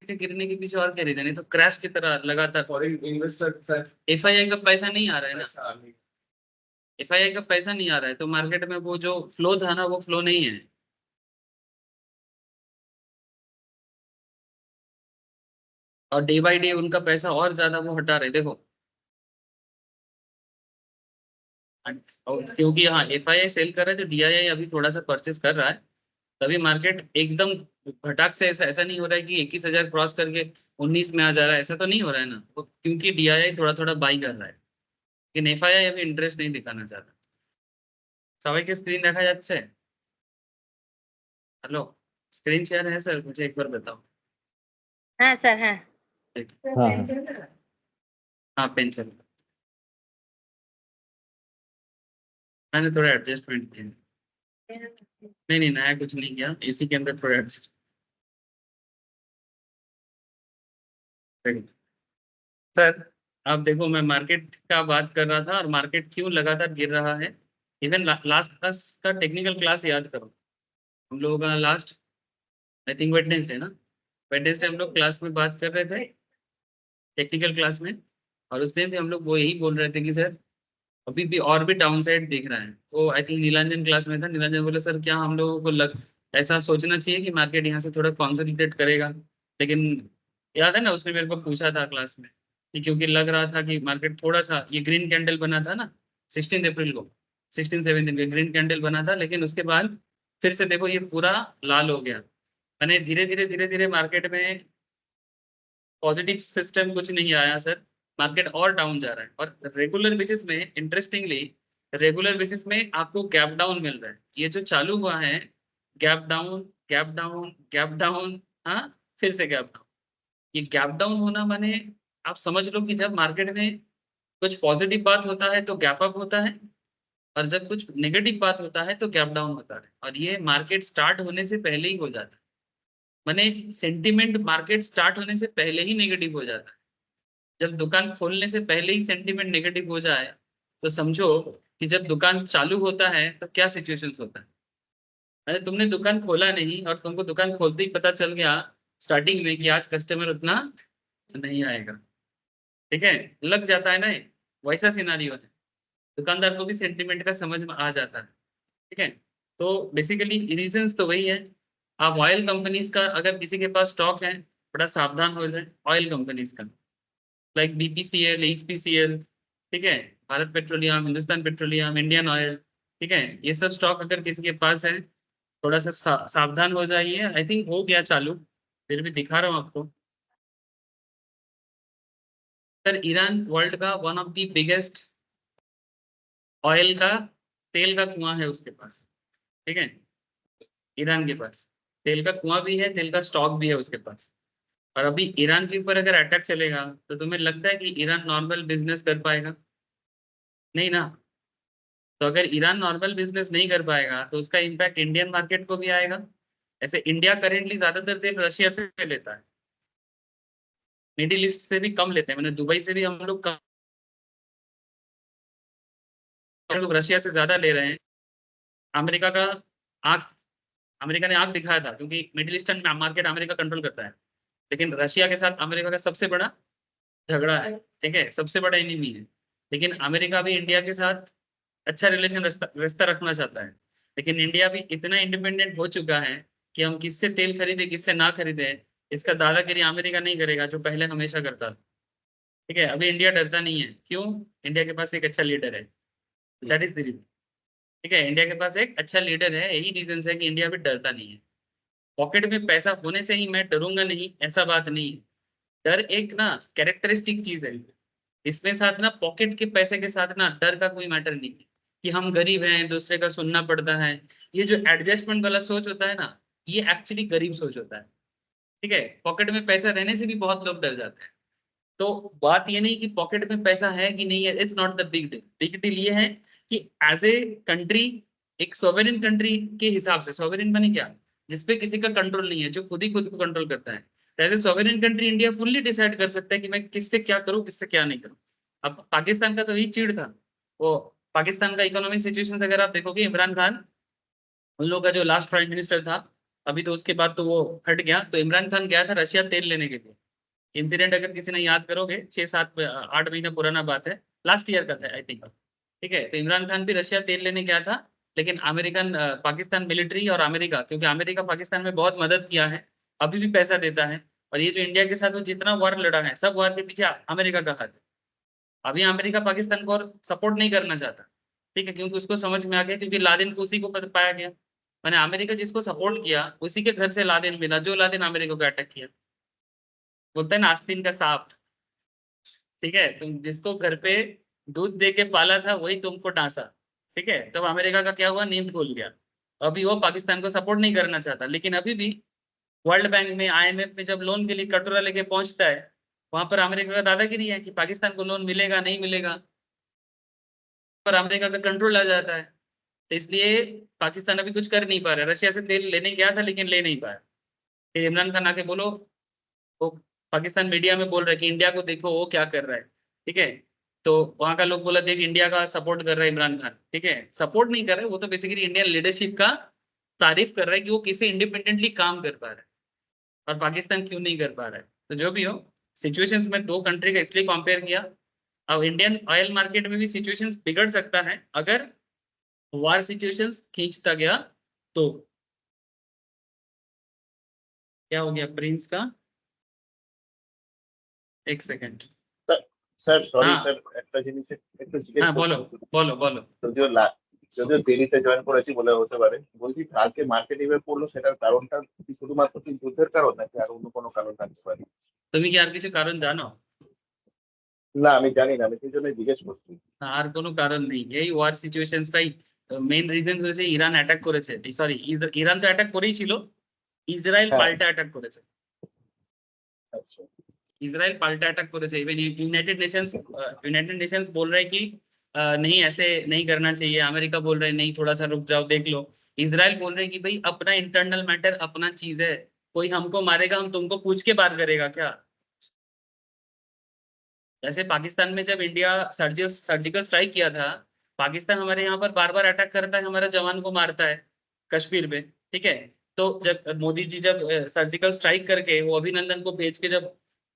के गिरने के पीछे और क्या रीजन है? तो क्रैश की तरह लगातार फॉरेन इन्वेस्टर एफआईआई का पैसा नहीं आ रहा है ना, एफआईआई का पैसा नहीं आ रहा है, तो मार्केट में वो जो फ्लो था ना, वो फ्लो नहीं है। और डे बाय डे उनका पैसा और ज्यादा वो हटा रहे, देखो। और क्योंकि हाँ एफआईआई सेल कर रहा है, तो डीआईआई अभी थोड़ा सा परचेस कर रहा है, तभी मार्केट एकदम भटाक से ऐसा नहीं हो रहा है कि 21,000 क्रॉस करके 19 में आ जा रहा है, ऐसा तो नहीं हो रहा है ना, तो क्योंकि डीआईआई थोड़ा थोड़ा बाई कर रहा है, लेकिन एफआईआई अभी इंटरेस्ट नहीं दिखाना चाहता। सवाई की स्क्रीन देखा जाता है? हेलो, स्क्रीन शेयर है सर? मुझे एक बार बताओ। हाँ सर, हाँ। हाँ हाँ हाँ पेन चल रहा। मैंने थोड़ा एडजस्टमेंट किया। नहीं नहीं, नया कुछ नहीं किया, इसी के अंदर थोड़ा एडजस्ट। सर आप देखो, मैं मार्केट का बात कर रहा था, और मार्केट क्यों लगातार गिर रहा है। इवन लास्ट क्लास का टेक्निकल क्लास याद करो, हम लोगों का लास्ट, आई थिंक वेडनेसडे ना, वेडनेसडे हम लोग क्लास में बात कर रहे थे, टेक्निकल क्लास में। और उस दिन भी हम लोग वो यही बोल रहे थे कि सर अभी भी और भी डाउन साइड दिख रहा है। तो आई थिंक नीलांजन क्लास में था, नीलांजन बोले सर क्या हम लोगों को ऐसा सोचना चाहिए कि मार्केट यहाँ से थोड़ा कॉन्सोलिडेट करेगा। लेकिन याद है ना, उसने मेरे को पूछा था क्लास में कि क्योंकि लग रहा था कि मार्केट थोड़ा सा, ये ग्रीन कैंडल बना था ना 16 अप्रैल को, 16-17 को ग्रीन कैंडल बना था, लेकिन उसके बाद फिर से देखो ये पूरा लाल हो गया। मैंने धीरे धीरे मार्केट में पॉजिटिव सिस्टम कुछ नहीं आया सर, मार्केट और डाउन जा रहा है। और रेगुलर बेसिस में, इंटरेस्टिंगली रेगुलर बेसिस में आपको गैप डाउन मिल रहा है। ये जो चालू हुआ है, gap down gap down gap down, हाँ फिर से गैप डाउन। ये गैप डाउन होना माने आप समझ लो कि जब मार्केट में कुछ पॉजिटिव बात होता है तो गैप अप होता है, और जब कुछ नेगेटिव बात होता है तो गैप डाउन होता है। और ये मार्केट स्टार्ट होने से पहले ही हो जाता है, माने सेंटिमेंट मार्केट स्टार्ट होने से पहले ही नेगेटिव हो जाता है। जब दुकान खोलने से पहले ही सेंटीमेंट नेगेटिव हो जाए, तो समझो कि जब दुकान चालू होता है तो क्या सिचुएशंस होता है। अरे तुमने दुकान खोला नहीं, और तुमको दुकान खोलते ही पता चल गया स्टार्टिंग में कि आज कस्टमर उतना नहीं आएगा, ठीक है, लग जाता है ना ये, वैसा सिनारियो है। दुकानदार को भी सेंटीमेंट का समझ में आ जाता है, ठीक है। तो बेसिकली रीजंस तो वही है। आप ऑयल कंपनीज का अगर किसी के पास स्टॉक है, बड़ा सावधान हो जाए ऑयल कंपनीज का, लाइक बीपीसीएल, एचपीसीएल, ठीक है, Bharat petroleum, Hindustan petroleum, Indian oil, ठीक है, ये सब स्टॉक अगर किसी के पास है, थोड़ा सा सावधान हो जाइए। आई थिंक हो गया चालू, फिर भी दिखा रहा हूँ आपको। सर ईरान वर्ल्ड का one of the biggest oil का, तेल का कुआं है उसके पास, ठीक है, ईरान के पास तेल का कुआं भी है, तेल का स्टॉक भी है उसके पास। और अभी ईरान के ऊपर अगर अटैक चलेगा, तो तुम्हें लगता है कि ईरान नॉर्मल बिजनेस कर पाएगा? नहीं ना। तो अगर ईरान नॉर्मल बिजनेस नहीं कर पाएगा, तो उसका इम्पैक्ट इंडियन मार्केट को भी आएगा। ऐसे इंडिया करेंटली ज्यादातर तेल रशिया से लेता है, मिडिल ईस्ट से भी कम लेते हैं, मैंने दुबई से भी हम लोग कम, हम लोग रशिया से ज्यादा ले रहे हैं। अमेरिका का आंख, अमेरिका ने आंख दिखाया था, क्योंकि middle eastern market America control करता है, लेकिन रशिया के साथ अमेरिका का सबसे बड़ा झगड़ा है, ठीक है, सबसे बड़ा एनिमी है। लेकिन अमेरिका भी इंडिया के साथ अच्छा रिलेशन रिश्ता रखना चाहता है, लेकिन इंडिया भी इतना इंडिपेंडेंट हो चुका है कि हम किससे तेल खरीदे किससे ना खरीदे, इसका दादागिरी अमेरिका नहीं करेगा, जो पहले हमेशा करता था, ठीक है। अभी इंडिया डरता नहीं है, क्यों? इंडिया के पास एक अच्छा लीडर है, दैट इज द रीजन, ठीक है, इंडिया के पास एक अच्छा लीडर है, यही रीजन है कि इंडिया भी डरता नहीं है। पॉकेट में पैसा होने से ही मैं डरूंगा नहीं, ऐसा बात नहीं है। डर एक ना कैरेक्टरिस्टिक चीज है, इसमें साथ ना पॉकेट के पैसे के साथ ना डर का कोई मैटर नहीं है कि हम गरीब हैं दूसरे का सुनना पड़ता है। ये जो एडजस्टमेंट वाला सोच होता है ना, ये एक्चुअली गरीब सोच होता है, ठीक है। पॉकेट में पैसा रहने से भी बहुत लोग डर जाते हैं। तो बात ये नहीं कि पॉकेट में पैसा है कि नहीं है, it's not the big deal. Big deal ये है कि एज ए कंट्री, एक सॉवरेन कंट्री के हिसाब से, सॉवरेन माने क्या, जिसपे किसी का कंट्रोल नहीं है, जो खुद ही खुद को कंट्रोल करता है, as a sovereign country India fully decide कर सकता है कि मैं किससे क्या करूं किससे क्या नहीं करूं। अब पाकिस्तान का तो यही चीड़ था, वो पाकिस्तान का इकोनॉमिक सिचुएशन अगर आप देखोगे, इमरान खान उन लोगों का जो लास्ट प्राइम मिनिस्टर था, अभी तो उसके बाद तो वो हट गया। तो इमरान खान गया था रशिया तेल लेने के लिए। इंसिडेंट अगर किसी ने याद करोगे, 6-7-8 महीने पुराना बात है, लास्ट ईयर का था आई थिंक। ठीक है, तो इमरान खान भी रशिया तेल लेने गया था, लेकिन अमेरिकन पाकिस्तान मिलिट्री और अमेरिका, क्योंकि अमेरिका पाकिस्तान में बहुत मदद किया है, अभी भी पैसा देता है, और ये जो इंडिया के साथ वो जितना वार लड़ा है, सब वार के पीछे अमेरिका का हाथ है। अभी अमेरिका पाकिस्तान को और सपोर्ट नहीं करना चाहता, ठीक है, क्योंकि उसको समझ में आ गया, क्योंकि लादेन को उसी को पाया गया। मैंने अमेरिका जिसको सपोर्ट किया उसी के घर से लादेन मिला, जो लादेन अमेरिका को अटैक किया। बोलता है ना आस्तीन का सांप, ठीक है, तुम जिसको घर पे दूध दे के पाला था वही तुमको डांसा। ठीक है, तब अमेरिका का क्या हुआ, नींद खुल गया। अभी वो पाकिस्तान को सपोर्ट नहीं करना चाहता, लेकिन अभी भी वर्ल्ड बैंक में, IMF में जब लोन के लिए कटोरा लेके पहुंचता है, वहां पर अमेरिका का दादागिरी है कि पाकिस्तान को लोन मिलेगा नहीं मिलेगा, पर अमेरिका का कंट्रोल आ जाता है। तो इसलिए पाकिस्तान अभी कुछ कर नहीं पा रहा है। रशिया से तेल लेने गया था लेकिन ले नहीं पाया। फिर इमरान खान आके बोलो, वो पाकिस्तान मीडिया में बोल रहा है कि इंडिया को देखो वो क्या कर रहा है। ठीक है, तो वहां का लोग बोला, देख इंडिया का सपोर्ट कर रहा है इमरान खान। ठीक है, सपोर्ट नहीं कर रहा है वो, तो बेसिकली इंडियन लीडरशिप का तारीफ कर रहा है कि वो किसी इंडिपेंडेंटली काम कर पा रहा है, और पाकिस्तान क्यों नहीं कर पा रहा है। तो जो भी हो, सिचुएशंस में दो कंट्री का इसलिए कंपेयर किया। अब इंडियन ऑयल मार्केट में भी सिचुएशंस बिगड़ सकता है अगर वार सिचुएशंस खींचता गया तो। क्या हो गया प्रिंस का, एक सेकेंड। স্যার সরি हाँ স্যার, একটা জিনিস একটু জিজ্ঞেস हाँ, बोलो করতে, बोलो बोलो। যদিও যদিও দেরিতে জয়েন করেছি বলে হতে পারে, বলছি কালকে মার্কেট এভাবে পড়লো, সেটার কারণটা কি শুধুমাত্র কি যুদ্ধের কারণ নাকি আর অন্য কোনো কারণ থাকতে পারে? তুমি কি আর কিছু কারণ জানো? না আমি জানি না, আমি সেই জন্য জিজ্ঞেস করছি। আর কোনো কারণ নেই, এই ওয়ার সিচুয়েশনসটাই মেইন রিজন হয়েছে। ইরান অ্যাটাক করেছে, সরি ইরান তো অ্যাটাক করেই ছিল, ইসরায়েল হ্যাঁ। পাল্টা অ্যাটাক করেছে। আচ্ছা। इजराइल पाल्टा अटैक করেছে। इवन यूनाइटेड नेशंस बोल रहे हैं कि नहीं ऐसे नहीं करना चाहिए, अमेरिका बोल रहे हैं नहीं थोड़ा सा रुक जाओ देख लो, इजराइल बोल रहे हैं कि भाई अपना इंटरनल मैटर अपना चीज है, कोई हमको मारेगा हम तुमको पूछ के बात करेगा क्या। जैसे पाकिस्तान में जब इंडिया सर्जिकल स्ट्राइक किया था, पाकिस्तान हमारे यहाँ पर बार बार अटैक करता है, हमारे जवान को मारता है कश्मीर में। ठीक है, तो जब मोदी जी जब सर्जिकल स्ट्राइक करके वो अभिनंदन को भेज के जब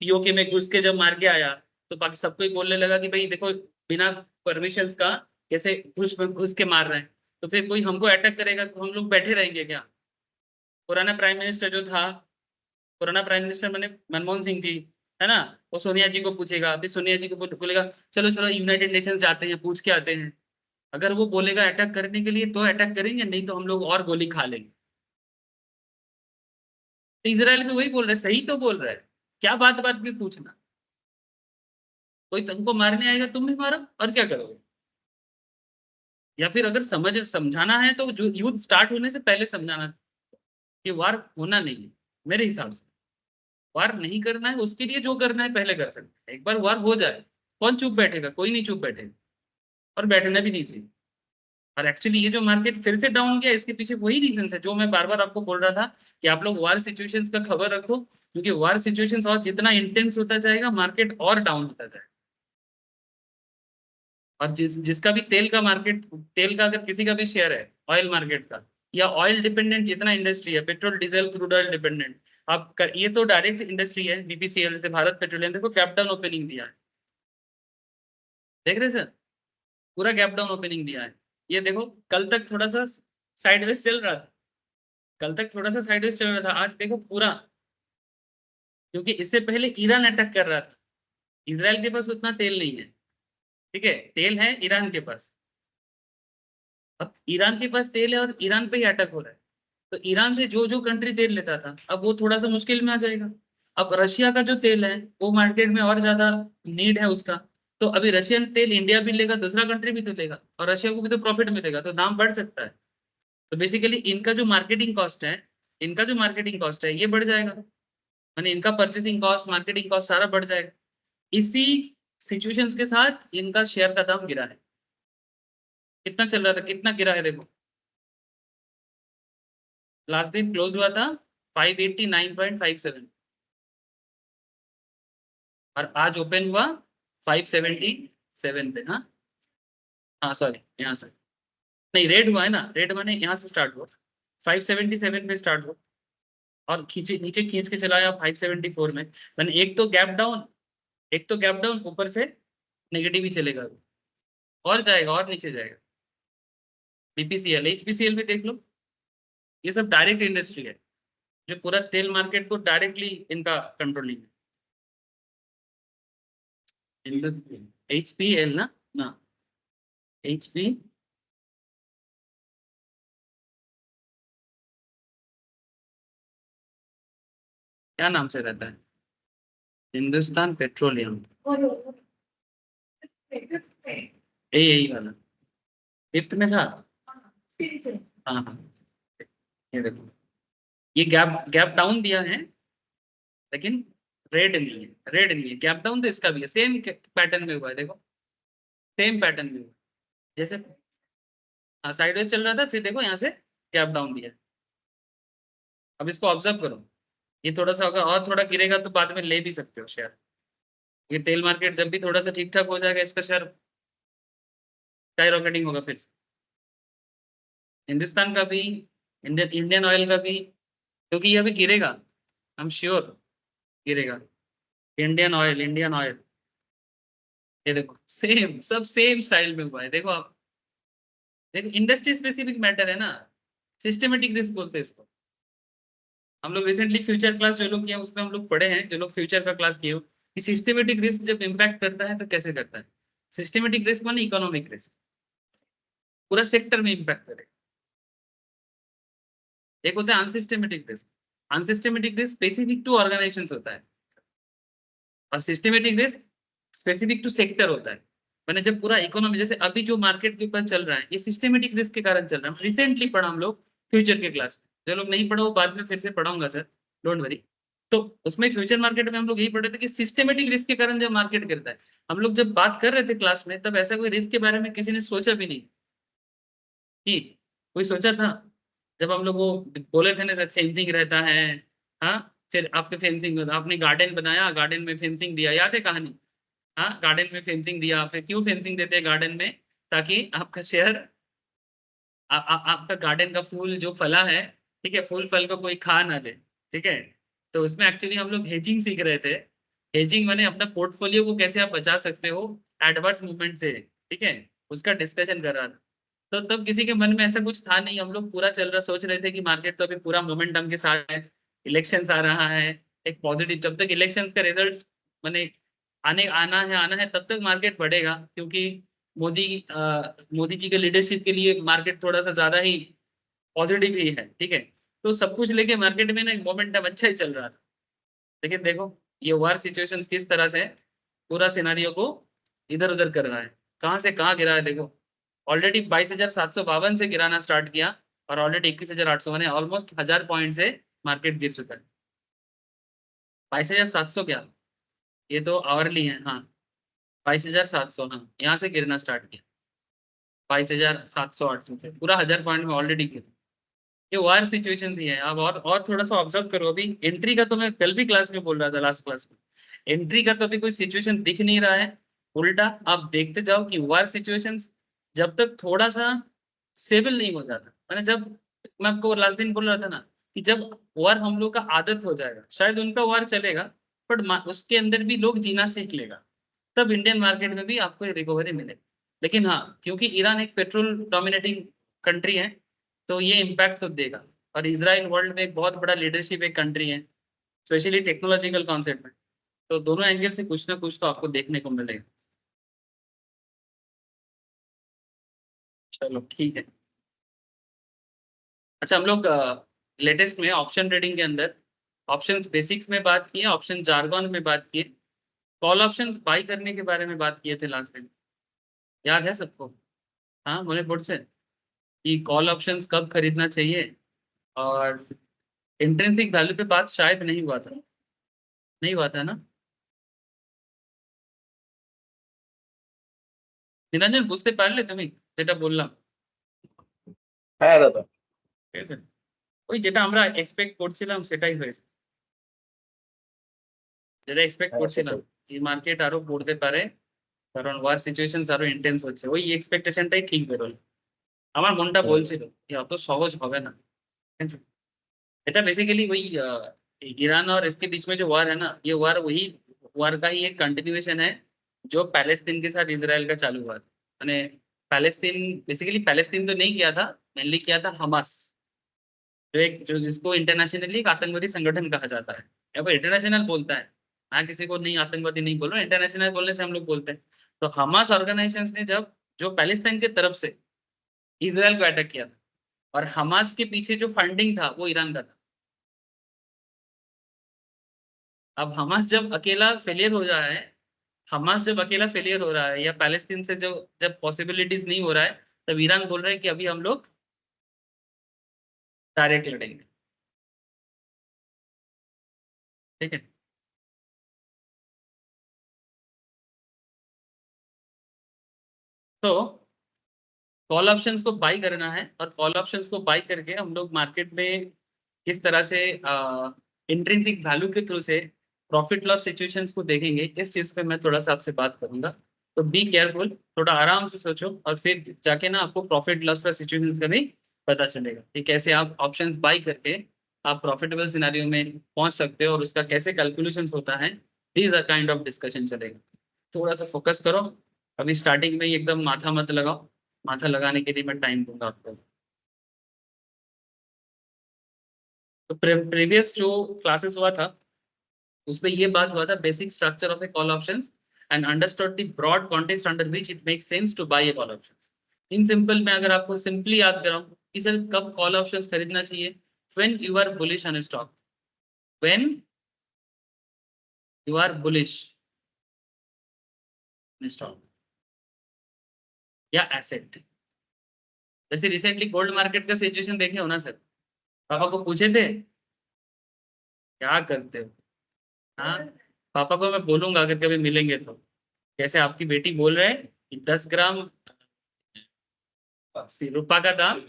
POK में घुस के जब मार के आया, तो पाकिस्तान सबको ही बोलने लगा कि भाई देखो बिना परमिशन का कैसे घुस के मार रहे हैं, तो फिर कोई हमको अटैक करेगा तो हम लोग बैठे रहेंगे क्या। पुराना प्राइम मिनिस्टर जो था, पुराना प्राइम मिनिस्टर मैंने मनमोहन सिंह जी, है ना, वो सोनिया जी को पूछेगा, फिर सोनिया जी को बोलेगा चलो चलो यूनाइटेड नेशंस जाते हैं पूछ के आते हैं। अगर वो बोलेगा अटैक करने के लिए तो अटैक करेंगे, नहीं तो हम लोग और गोली खा लेंगे। तो इजराइल भी वही बोल रहे, सही तो बोल रहा है, क्या बात बात भी पूछना। कोई तुमको मारने आएगा तुम भी मारो, और क्या करोगे। या फिर अगर समझाना है तो जो युद्ध स्टार्ट होने से पहले समझाना कि वार होना नहीं है। मेरे हिसाब से वार नहीं करना है, उसके लिए जो करना है पहले कर सकते हैं। एक बार वार हो जाए कौन चुप बैठेगा, कोई नहीं चुप बैठेगा, और बैठना भी नहीं चाहिए। और एक्चुअली ये जो मार्केट फिर से डाउन गया, इसके पीछे वही रीजन है जो मैं बार बार आपको बोल रहा था कि आप लोग वार सिचुएशंस का खबर रखो, क्योंकि वार सिचुएशंस और जितना इंटेंस होता जाएगा मार्केट और डाउन होता जाएगा। और जिसका भी तेल का मार्केट, तेल का अगर किसी का भी शेयर है ऑयल मार्केट का, या ऑयल डिपेंडेंट जितना इंडस्ट्री है, petrol diesel crude oil dependent, आप ये तो डायरेक्ट इंडस्ट्री है, BPCL से भारत पेट्रोलियम, देखो गैप डाउन ओपनिंग दिया है, देख रहे सर, पूरा गैप डाउन ओपनिंग दिया है। ये देखो कल तक थोड़ा सा साइडवेज चल रहा था, कल तक थोड़ा सा साइडवेज चल रहा था, आज देखो पूरा, क्योंकि इससे पहले ईरान अटैक कर रहा था। इजराइल के पास उतना तेल नहीं है, ठीक है, तेल है ईरान के पास। अब ईरान के पास तेल है और ईरान पे ही अटैक हो रहा है, तो ईरान से जो जो कंट्री तेल लेता था अब वो थोड़ा सा मुश्किल में आ जाएगा। अब रशिया का जो तेल है वो मार्केट में और ज्यादा नीड है उसका, तो अभी रशियन तेल इंडिया भी लेगा, दूसरा कंट्री भी तो लेगा, और रशिया को भी तो प्रॉफिट मिलेगा, तो दाम बढ़ सकता है। तो बेसिकली इनका जो मार्केटिंग कॉस्ट है, इनका जो मार्केटिंग कॉस्ट है ये बढ़ जाएगा, माने इनका परचेसिंग कॉस्ट मार्केटिंग कॉस्ट सारा बढ़ जाएगा। इसी सिचुएशंस के साथ इनका शेयर का दाम गिरा है। कितना चल रहा था, कितना गिरा है देखो, लास्ट दिन क्लोज हुआ था 589.57 और आज ओपन हुआ 577 पे। हाँ हाँ सॉरी, यहाँ से नहीं, रेड हुआ है ना, रेड माने यहाँ से स्टार्ट हुआ 577 पे स्टार्ट हुआ, और खींचे नीचे खींच के चलाया 574 में, मैंने एक तो गैप डाउन ऊपर से नेगेटिव ही चलेगा और जाएगा और नीचे जाएगा। बीपीसीएल एचपीसीएल भी देख लो, ये सब डायरेक्ट इंडस्ट्री है जो पूरा तेल मार्केट को डायरेक्टली इनका कंट्रोलिंग है। एचपीएल ना एचपी क्या नाम से रहता है, हिंदुस्तान पेट्रोलियम, यही वाला फिफ्थ में था। हाँ हाँ, ये देखो ये गैप डाउन दिया है लेकिन रेड नहीं है, गैप डाउन तो इसका भी है, सेम पैटर्न में हुआ है, देखो सेम पैटर्न में हुआ है। जैसे हाँ साइडवेज चल रहा था, फिर देखो यहाँ से गैप डाउन दिया। अब इसको ऑब्जर्व करो, ये थोड़ा सा होगा और थोड़ा गिरेगा तो बाद में ले भी सकते हो शेयर। ये तेल मार्केट जब भी थोड़ा सा ठीक ठाक हो जाएगा इसका शेयर स्काईरॉकेटिंग होगा फिर से। हिंदुस्तान का भी, इंडियन ऑयल का भी, क्योंकि ये अभी गिरेगा, आई एम श्योर गिरेगा। इंडियन ऑयल ये देखो सेम, सब सेम स्टाइल में हुआ है। देखो आप, देखो इंडस्ट्री स्पेसिफिक मैटर है ना, सिस्टमेटिक रिस्क बोलते हैं इसको। हम लोग रिसेंटली फ्यूचर क्लास जो लोग किए उसमें हम लोग पढ़े हैं, जो लोग फ्यूचर का क्लास किए हो, कि सिस्टमेटिक रिस्क जब इम्पैक्ट करता है तो कैसे करता है। सिस्टमेटिक रिस्क माने इकोनॉमिक रिस्क, पूरा सेक्टर में इम्पैक्ट करेगा। एक होता है unsystematic risk, unsystematic risk specific to organisations होता है, और systematic risk specific to sector होता है। मैंने जब पूरा इकोनॉमी, जैसे अभी जो मार्केट के ऊपर चल रहा है ये सिस्टमेटिक रिस्क के कारण चल रहा है। रिसेंटली पढ़ा हम लोग फ्यूचर के क्लास में, जो लोग नहीं पढ़ा वो बाद में फिर से पढ़ाऊंगा सर, डोंट वरी। तो उसमें फ्यूचर मार्केट में हम लोग यही पढ़े थे कि सिस्टमेटिक रिस्क के कारण जब मार्केट गिरता है, हम लोग जब बात कर रहे थे क्लास में तब ऐसा कोई रिस्क के बारे में किसी ने सोचा भी नहीं कि कोई सोचा था। जब हम लोग वो बोले थे ना सर फेंसिंग रहता है, हाँ फिर आपके फेंसिंग आपने गार्डन बनाया, गार्डन में फेंसिंग दिया, याद है कहानी। हाँ गार्डन में फेंसिंग दिया, फिर क्यों फेंसिंग देते हैं गार्डन में, ताकि आपका शेयर आपका गार्डन का फूल जो फला है, ठीक है, फूल फल को कोई खा ना दे, ठीक है। तो उसमें एक्चुअली हम लोग हेजिंग सीख रहे थे। हेजिंग माने अपना पोर्टफोलियो को कैसे आप बचा सकते हो एडवर्स मूवमेंट से, ठीक है, उसका डिस्कशन कर रहा था। तो तब किसी के मन में ऐसा कुछ था नहीं, हम लोग पूरा चल रहा सोच रहे थे कि मार्केट तो अभी पूरा मोमेंटम के साथ है, इलेक्शंस आ रहा है, एक पॉजिटिव, जब तक इलेक्शंस का रिजल्ट माने आना है तब तक मार्केट बढ़ेगा, क्योंकि मोदी मोदी जी के लीडरशिप के लिए मार्केट थोड़ा सा ज्यादा ही पॉजिटिव ही है, ठीक है। तो सब कुछ लेके मार्केट में ना एक मोमेंटम अच्छा ही चल रहा था। लेकिन देखो ये वार सिचुएशन किस तरह से पूरा सिनारियो को इधर उधर कर रहा है, कहाँ से कहाँ गिरा है देखो। ऑलरेडी 22,752 से गिराना स्टार्ट किया और ऑलरेडी 21,800 माने ऑलमोस्ट 1000 पॉइंट से मार्केट गिर चुका है। 22,700 क्या, ये तो आवरली है, हाँ 22,700, हाँ यहाँ से गिरना स्टार्ट किया 22,700-800 से, पूरा 1000 पॉइंट में ऑलरेडी गिरा। ये वार सिचुएशन ही है। अब और थोड़ा सा ऑब्जर्व करो, अभी एंट्री का तो मैं कल भी क्लास में बोल रहा था, लास्ट क्लास में, एंट्री का तो अभी कोई सिचुएशन दिख नहीं रहा है। उल्टा आप देखते जाओ कि वार सिचुएशंस जब तक थोड़ा सा स्टेबल नहीं हो जाता, मैंने जब मैं आपको लास्ट दिन बोल रहा था ना कि जब वार हम लोग का आदत हो जाएगा, शायद उनका वार चलेगा बट उसके अंदर भी लोग जीना सीख लेगा, तब इंडियन मार्केट में भी आपको रिकवरी मिलेगी। लेकिन हाँ, क्योंकि ईरान एक पेट्रोल डोमिनेटिंग कंट्री है तो ये इम्पैक्ट तो देगा, और इसराइल वर्ल्ड में एक बहुत बड़ा लीडरशिप एक कंट्री है, स्पेशली टेक्नोलॉजिकल कॉन्सेप्ट में। तो दोनों एंगल से कुछ ना कुछ तो आपको देखने को मिलेगा। चलो ठीक है। अच्छा हम लोग लेटेस्ट में ऑप्शन ट्रेडिंग के अंदर ऑप्शन बेसिक्स में बात किए, ऑप्शन जार्गन में बात किए, कॉल ऑप्शंस बाई करने के बारे में बात किए थे लास्ट टाइम, याद है सबको। हाँ बोले बोर्ड से कि कॉल ऑप्शंस कब खरीदना चाहिए, और इंट्रिंसिक वैल्यू पे बात शायद नहीं हुआ था, नहीं हुआ था ना নিরঞ্জন, বুঝতে পারলে তুমি যেটা বললাম? হ্যাঁ দাদা। ঠিক আছে, ওই যেটা আমরা এক্সপেক্ট করছিলাম সেটাই হয়েছে, যেটা এক্সপেক্ট হ্যাঁ করছিলাম সেটাই। এই মার্কেট আরো পড়তে পারে, কারণ ওয়ার সিচুয়েশনস আরো ইন্টেন্স হচ্ছে, ওই এক্সপেকটেশনটাই ঠিক বেরোলো। আমার মনটা বলছিল যে অত সহজ হবে না, ঠিক আছে। बेटा बेसिकली वही ईरान और इसके बीच में जो वार है ना, ये वार वही वार का ही एक कंटिन्यूएशन है जो पैलेस्तीन के साथ इसराइल का चालू हुआ था। मैंने पैलेस्तीन बेसिकली पैलेस्तीन तो नहीं किया था, मेनली किया था हमास, जो एक जो जिसको इंटरनेशनली एक आतंकवादी संगठन कहा जाता है, या फिर इंटरनेशनल बोलता है। मैं किसी को नहीं आतंकवादी नहीं बोल रहा, इंटरनेशनल बोलने से हम लोग बोलते हैं। तो हमास ऑर्गेनाइजेशन ने जब जो पैलेस्टाइन की तरफ से इसराइल को अटैक किया था, और हमास के पीछे जो फंडिंग था वो ईरान का था। अब हमास जब अकेला फेलियर हो रहा है, हमास जब अकेला फेलियर हो रहा है या पैलेस्तीन से जो जब पॉसिबिलिटीज नहीं हो रहा है, तब ईरान बोल रहा है कि अभी हम लोग डायरेक्ट लड़ेंगे। ठीक है। तो कॉल ऑप्शंस को बाई करना है, और कॉल ऑप्शंस को बाई करके हम लोग मार्केट में किस तरह से इंट्रिंसिक वैल्यू के थ्रू से प्रॉफिट लॉस सिचुएशंस को देखेंगे, इस चीज पे मैं थोड़ा सा आपसे बात करूंगा। तो बी केयरफुल, थोड़ा आराम से सोचो, और फिर जाके ना आपको प्रॉफिट लॉस का सिचुएशन का भी पता चलेगा कि कैसे आप ऑप्शंस बाई करके आप प्रॉफिटेबल सिनेरियो में पहुंच सकते हो, और उसका कैसे कैलकुलेशंस होता है। These are kind of discussion चलेगा। थोड़ा सा फोकस करो, अभी स्टार्टिंग में ही एकदम माथा मत लगाओ, माथा लगाने के लिए मैं टाइम दूंगा आपको। तो प्रीवियस जो क्लासेस हुआ था उसमें ये बात हुआ था, basic structure of a call options and understood the broad context under which it makes sense to buy a call options. In simple में अगर आपको सिंपली याद कराऊं कि सर कब कॉल ऑप्शंस खरीदना चाहिए, when you are bullish on stock, when you are bullish on stock या asset. जैसे रिसेंटली गोल्ड मार्केट का सिचुएशन देखे हो ना सर, पापा को पूछे थे क्या करते हो। हाँ, पापा को मैं बोलूंगा अगर कभी मिलेंगे तो, जैसे आपकी बेटी बोल रहे हैं कि 10 ग्राम रुपा का दाम,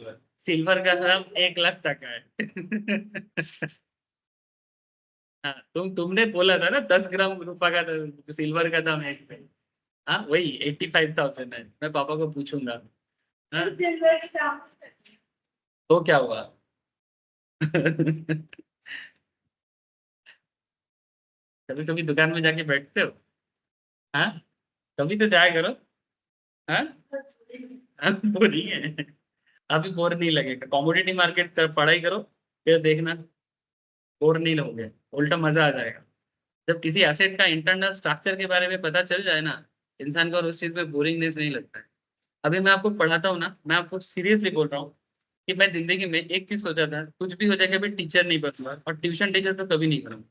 सिल्वर का दाम 1 लाख टका है। हाँ, तुमने बोला था ना 10 ग्राम रुपा का सिल्वर का दाम एक पे। हाँ वही 85,000 है। मैं पापा को पूछूंगा। हाँ? तो क्या हुआ। कभी कभी दुकान में जाके बैठते हो। हाँ, कभी तो जाया करो। हाँ, बोर नहीं है, अभी बोर नहीं लगेगा। कॉमोडिटी मार्केट कर पढ़ाई करो, फिर देखना बोर नहीं लगोगे, उल्टा मजा आ जाएगा। जब किसी एसेट का इंटरनल स्ट्रक्चर के बारे में पता चल जाए ना, इंसान को और उस चीज में बोरिंगनेस नहीं लगता है। अभी मैं आपको पढ़ाता हूँ ना, मैं आपको सीरियसली बोल रहा हूँ कि मैं जिंदगी में एक चीज सोचा था, कुछ भी हो जाएगा, अभी टीचर नहीं बनूंगा, और ट्यूशन टीचर तो कभी नहीं करूंगा।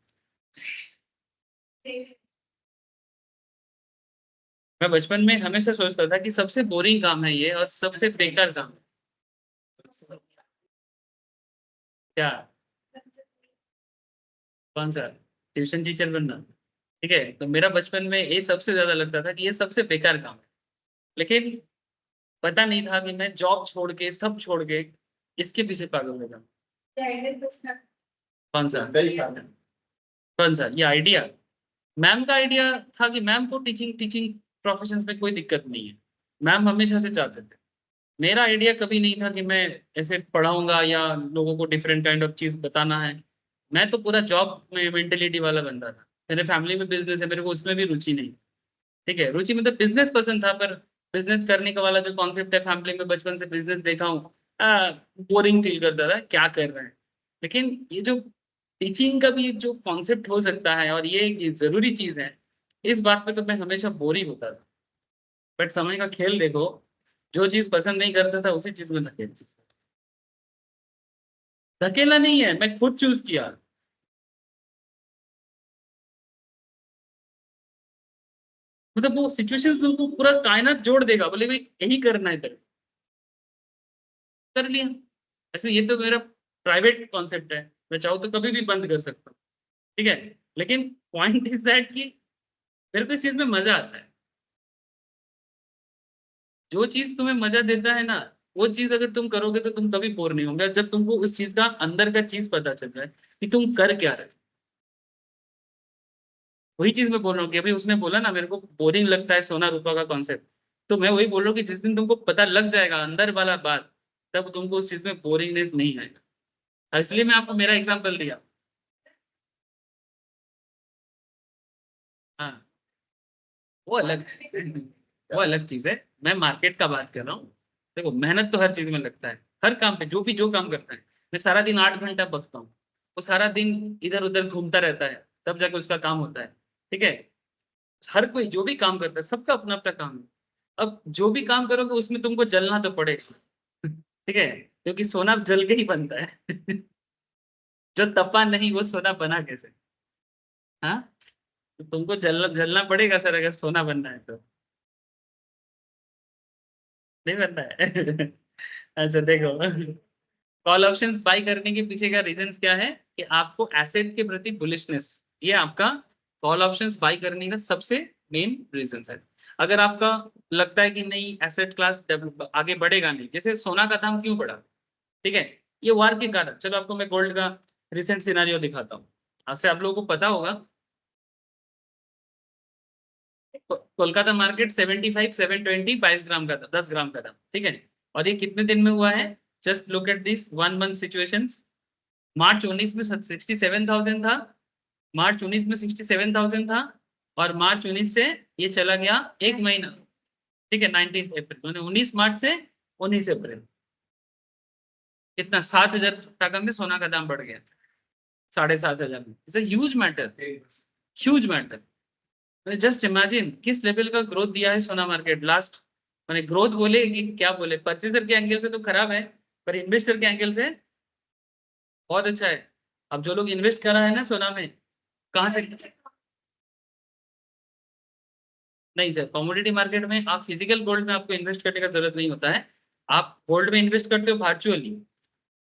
मैं बचपन में हमेशा सोचता था कि सबसे बोरिंग काम है ये, और सबसे बेकार काम है। क्या, कौन सा, ट्यूशन टीचर बनना। ठीक है, तो मेरा बचपन में ये सबसे ज्यादा लगता था कि ये सबसे बेकार काम है। लेकिन पता नहीं था कि मैं जॉब छोड़ के, सब छोड़ के इसके पीछे पागल हो जाऊं। कौन सा, कौन सा, ये आइडिया मैम का आइडिया था कि मैम को टीचिंग टीचिंग प्रोफेशन में कोई दिक्कत नहीं है, मैम हमेशा से चाहते थे। मेरा आइडिया कभी नहीं था कि मैं ऐसे पढ़ाऊंगा या लोगों को डिफरेंट काइंड ऑफ चीज बताना है। मैं तो पूरा जॉब में मेंटेलिटी वाला बंदा था। मेरे फैमिली में बिजनेस है, मेरे को उसमें भी रुचि नहीं। ठीक है, रुचि मतलब बिजनेस पसंद था, पर बिजनेस करने का वाला जो कॉन्सेप्ट है, फैमिली में बचपन से बिजनेस देखा हूँ, बोरिंग फील करता था क्या कर रहे हैं। लेकिन ये जो टीचिंग का भी एक जो कॉन्सेप्ट हो सकता है, और ये एक जरूरी चीज है, इस बात पे तो मैं हमेशा बोर ही होता था। बट समय का खेल देखो, जो चीज पसंद नहीं करता था उसी चीज में धकेल, धकेला नहीं है, मैं खुद चूज किया। मतलब वो सिचुएशन तुमको पूरा कायनात जोड़ देगा, बोले भाई यही करना है तेरे, कर लिया। ऐसे ये तो मेरा प्राइवेट कॉन्सेप्ट है, मैं चाहूँ तो कभी भी बंद कर सकता हूँ। ठीक है, लेकिन पॉइंट इज दैट कि मेरे को इस चीज में मजा आता है। जो चीज तुम्हें मजा देता है ना, वो चीज अगर तुम करोगे तो तुम कभी बोर नहीं होंगे, जब तुमको उस चीज का अंदर का चीज पता चल जाए कि तुम कर क्या रहे हो। वही चीज मैं बोल रहा हूँ कि अभी उसने बोला ना मेरे को बोरिंग लगता है सोना रूपा का कॉन्सेप्ट, तो मैं वही बोल रहा हूँ कि जिस दिन तुमको पता लग जाएगा अंदर वाला बात, तब तुमको उस चीज में बोरिंगनेस नहीं आएगा। इसलिए मैं आपको मेरा एग्जांपल दिया। हाँ, वो अलग वो अलग चीज है, मैं मार्केट का बात कर रहा हूँ। देखो मेहनत तो हर चीज में लगता है, हर काम पे जो काम करता है। मैं सारा दिन 8 घंटा बकता हूँ, वो सारा दिन इधर उधर घूमता रहता है, तब जाके उसका काम होता है। ठीक है, हर कोई जो भी काम करता है सबका अपना अपना काम है। अब जो भी काम करोगे उसमें तुमको जलना तो पड़ेगा। ठीक है, क्योंकि सोना जल के ही बनता है। जो तपा नहीं वो सोना बना कैसे? हाँ, तो तुमको जलना जलना पड़ेगा सर, अगर सोना बनना है तो। नहीं बनना है। अच्छा देखो, कॉल ऑप्शंस बाय करने के पीछे का रीजन क्या है कि आपको एसेट के प्रति बुलिशनेस, ये आपका कॉल ऑप्शंस बाय करने का सबसे मेन रीजन है। अगर आपका लगता है कि नहीं एसेट क्लास आगे बढ़ेगा नहीं, जैसे सोना का दाम क्यों बढ़ा, ठीक है, ये वार के कारण। चलो आपको मैं गोल्ड का रिसेंट सिनारियो दिखाता हूँ, आपसे आप लोगों को पता होगा। कोलकाता मार्केट 75 720 22 ग्राम का था, 10 ग्राम का था, ठीक है। और ये कितने दिन में हुआ है? Just look at this 1 month situations. March 19 में 67,000 था, मार्च 19 में 67,000 था, और मार्च 19 से ये चला गया एक महीना, ठीक है, 19 अप्रैल, 19 मार्च से 19 अप्रैल, कितना 7,000 टका में सोना का दाम बढ़ गया, 7,500 में। It's huge matter, huge matter. Just imagine किस लेवल का ग्रोथ दिया है सोना मार्केट लास्ट। मैंने ग्रोथ बोले कि क्या बोले, परचेजर के एंगल से तो खराब है, पर इन्वेस्टर के एंगल से बहुत अच्छा है। अब जो लोग इन्वेस्ट कर रहा है ना सोना में, कहाँ से? नहीं सर, कमोडिटी मार्केट में आप फिजिकल गोल्ड में आपको इन्वेस्ट करने का जरूरत नहीं होता है। आप गोल्ड में इन्वेस्ट करते हो वर्चुअली,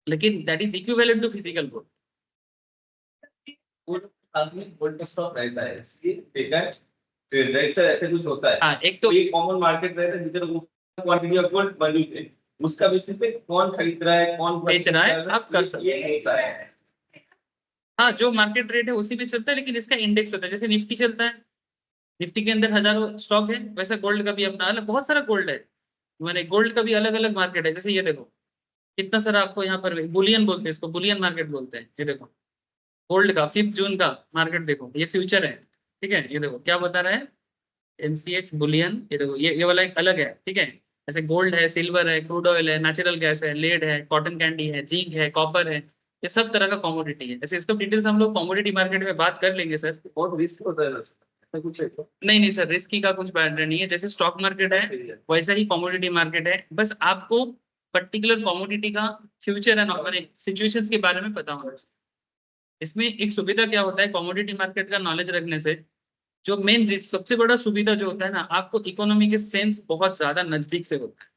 लेकिन that is equivalent to physical gold. Gold आदमी गोल्ड का स्टॉक रहता है, इसलिए बेकार ट्रेडर से ऐसे कुछ होता है। हाँ, एक तो ये कॉमन मार्केट रहता है जिधर क्वांटिटी ऑफ गोल्ड मौजूद है, उसका बेसिस पे कौन खरीद रहा है कौन बेच रहा है आप कर सकते ये होता है। हाँ, जो मार्केट रेट है उसी में चलता है, लेकिन इसका इंडेक्स होता है, जैसे निफ्टी चलता है, निफ्टी के अंदर हजारों स्टॉक है, वैसा गोल्ड का भी अपना अलग बहुत सारा गोल्ड है। मैंने गोल्ड का भी अलग अलग मार्केट है, जैसे ये देखो कितना सारा आपको यहाँ पर बुलियन बोलते हैं, इसको बुलियन मार्केट बोलते हैं। ये देखो गोल्ड का 5 जून का मार्केट देखो, ये फ्यूचर है, ठीक है। ये देखो क्या बता रहा है, MCX बुलियन, ये देखो ये वाला एक अलग है, ठीक है। ऐसे गोल्ड है, सिल्वर है, क्रूड ऑयल है, नेचुरल गैस है, लेड है, कॉटन कैंडी है, जिंक है, कॉपर है, ये सब तरह का कॉमोडिटी है। ऐसे इसका डिटेल्स हम लोग कॉमोडिटी मार्केट में बात कर लेंगे सर। बहुत रिस्क होता है ऐसा कुछ है तो। नहीं नहीं सर, रिस्की का कुछ मैटर नहीं है, जैसे स्टॉक मार्केट है वैसा ही कॉमोडिटी मार्केट है, बस आपको पर्टिकुलर कॉमोडिटी का फ्यूचर एंड सिचुएशंस के बारे में पता होना चाहिए। इसमें एक सुविधा क्या होता है कॉमोडिटी मार्केट का नॉलेज रखने से, जो मेन सबसे बड़ा सुविधा जो होता है ना, आपको इकोनॉमी के सेंस बहुत ज्यादा नजदीक से होता है।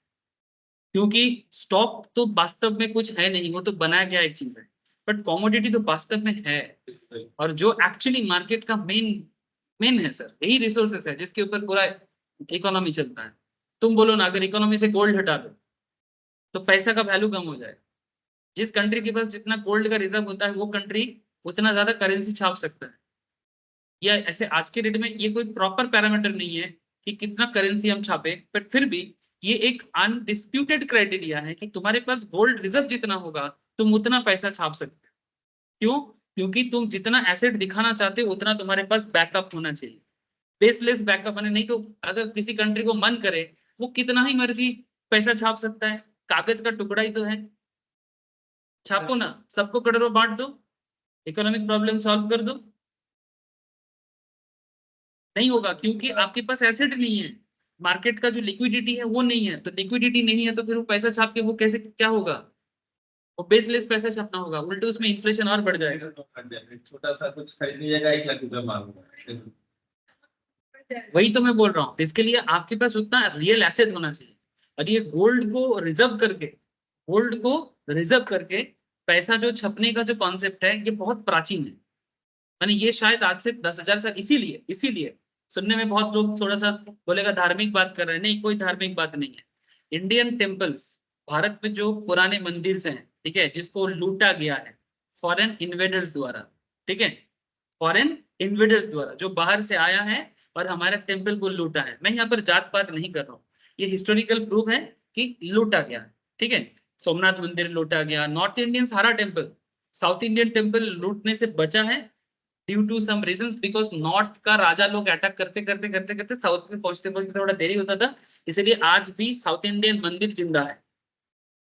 क्योंकि स्टॉक तो वास्तव में कुछ है नहीं, वो तो बनाया गया एक चीज है, बट कॉमोडिटी तो वास्तव में है। और जो एक्चुअली मार्केट का मेन मेन है सर, यही रिसोर्सेस है जिसके ऊपर पूरा इकोनॉमी चलता है। तुम बोलो ना, अगर इकोनॉमी से गोल्ड हटा दो तो पैसा का वैल्यू कम हो जाएगा। जिस कंट्री के पास जितना गोल्ड का रिजर्व होता है वो कंट्री उतना ज्यादा करेंसी छाप सकता है। या ऐसे आज के डेट में ये कोई प्रॉपर पैरामीटर नहीं है कि कितना करेंसी हम छापे, बट फिर भी ये एक अनडिस्प्यूटेड क्राइटेरिया है कि तुम्हारे पास गोल्ड रिजर्व जितना होगा तुम उतना पैसा छाप सकते हो। क्यों? क्योंकि तुम जितना एसेट दिखाना चाहते हो उतना तुम्हारे पास बैकअप होना चाहिए। बेसलेस बैकअप है, नहीं तो अगर किसी कंट्री को मन करे वो कितना ही मर्जी पैसा छाप सकता है, कागज का टुकड़ा ही तो है। छापो ना, सबको करोड़ों बांट दो, इकोनॉमिक प्रॉब्लम सॉल्व कर दो। नहीं होगा, क्योंकि आपके पास एसेट नहीं है, मार्केट का जो लिक्विडिटी है वो नहीं है। तो लिक्विडिटी नहीं है तो फिर वो पैसा छाप के वो कैसे क्या होगा? वो बेसलेस पैसा छापना होगा, उल्टे उसमें इन्फ्लेशन और बढ़ जाएगा। छोटा सा कुछ खरीदने जाएगा 1 लाख रुपए मांगूंगा। वही तो मैं बोल रहा हूँ, इसके लिए आपके पास उतना रियल एसेट होना चाहिए। और ये गोल्ड को रिजर्व करके, गोल्ड को रिजर्व करके पैसा जो छपने का जो कॉन्सेप्ट है ये बहुत प्राचीन है। मैंने ये शायद आज से 10,000 साल, इसीलिए इसीलिए सुनने में बहुत लोग थोड़ा सा बोलेगा धार्मिक बात कर रहे हैं, नहीं कोई धार्मिक बात नहीं है। इंडियन टेम्पल्स, भारत में जो पुराने मंदिर हैं, ठीक है, जिसको लूटा गया है फॉरेन इन्वेडर्स द्वारा, ठीक है, फॉरेन इन्वेडर्स द्वारा जो बाहर से आया है और हमारे टेम्पल को लूटा है। मैं यहाँ पर जात पात नहीं कर रहा हूँ, ये हिस्टोरिकल प्रूफ है कि लूटा गया है, ठीक है। सोमनाथ मंदिर लूटा गया, नॉर्थ इंडियन सारा टेम्पल, साउथ इंडियन टेम्पल लूटने से बचा है due to some reasons, because north का राजा लोग अटैक करते करते करते करते साउथ में पहुंचते पहुंचते थोड़ा देरी होता था, इसलिए आज भी साउथ इंडियन मंदिर जिंदा है।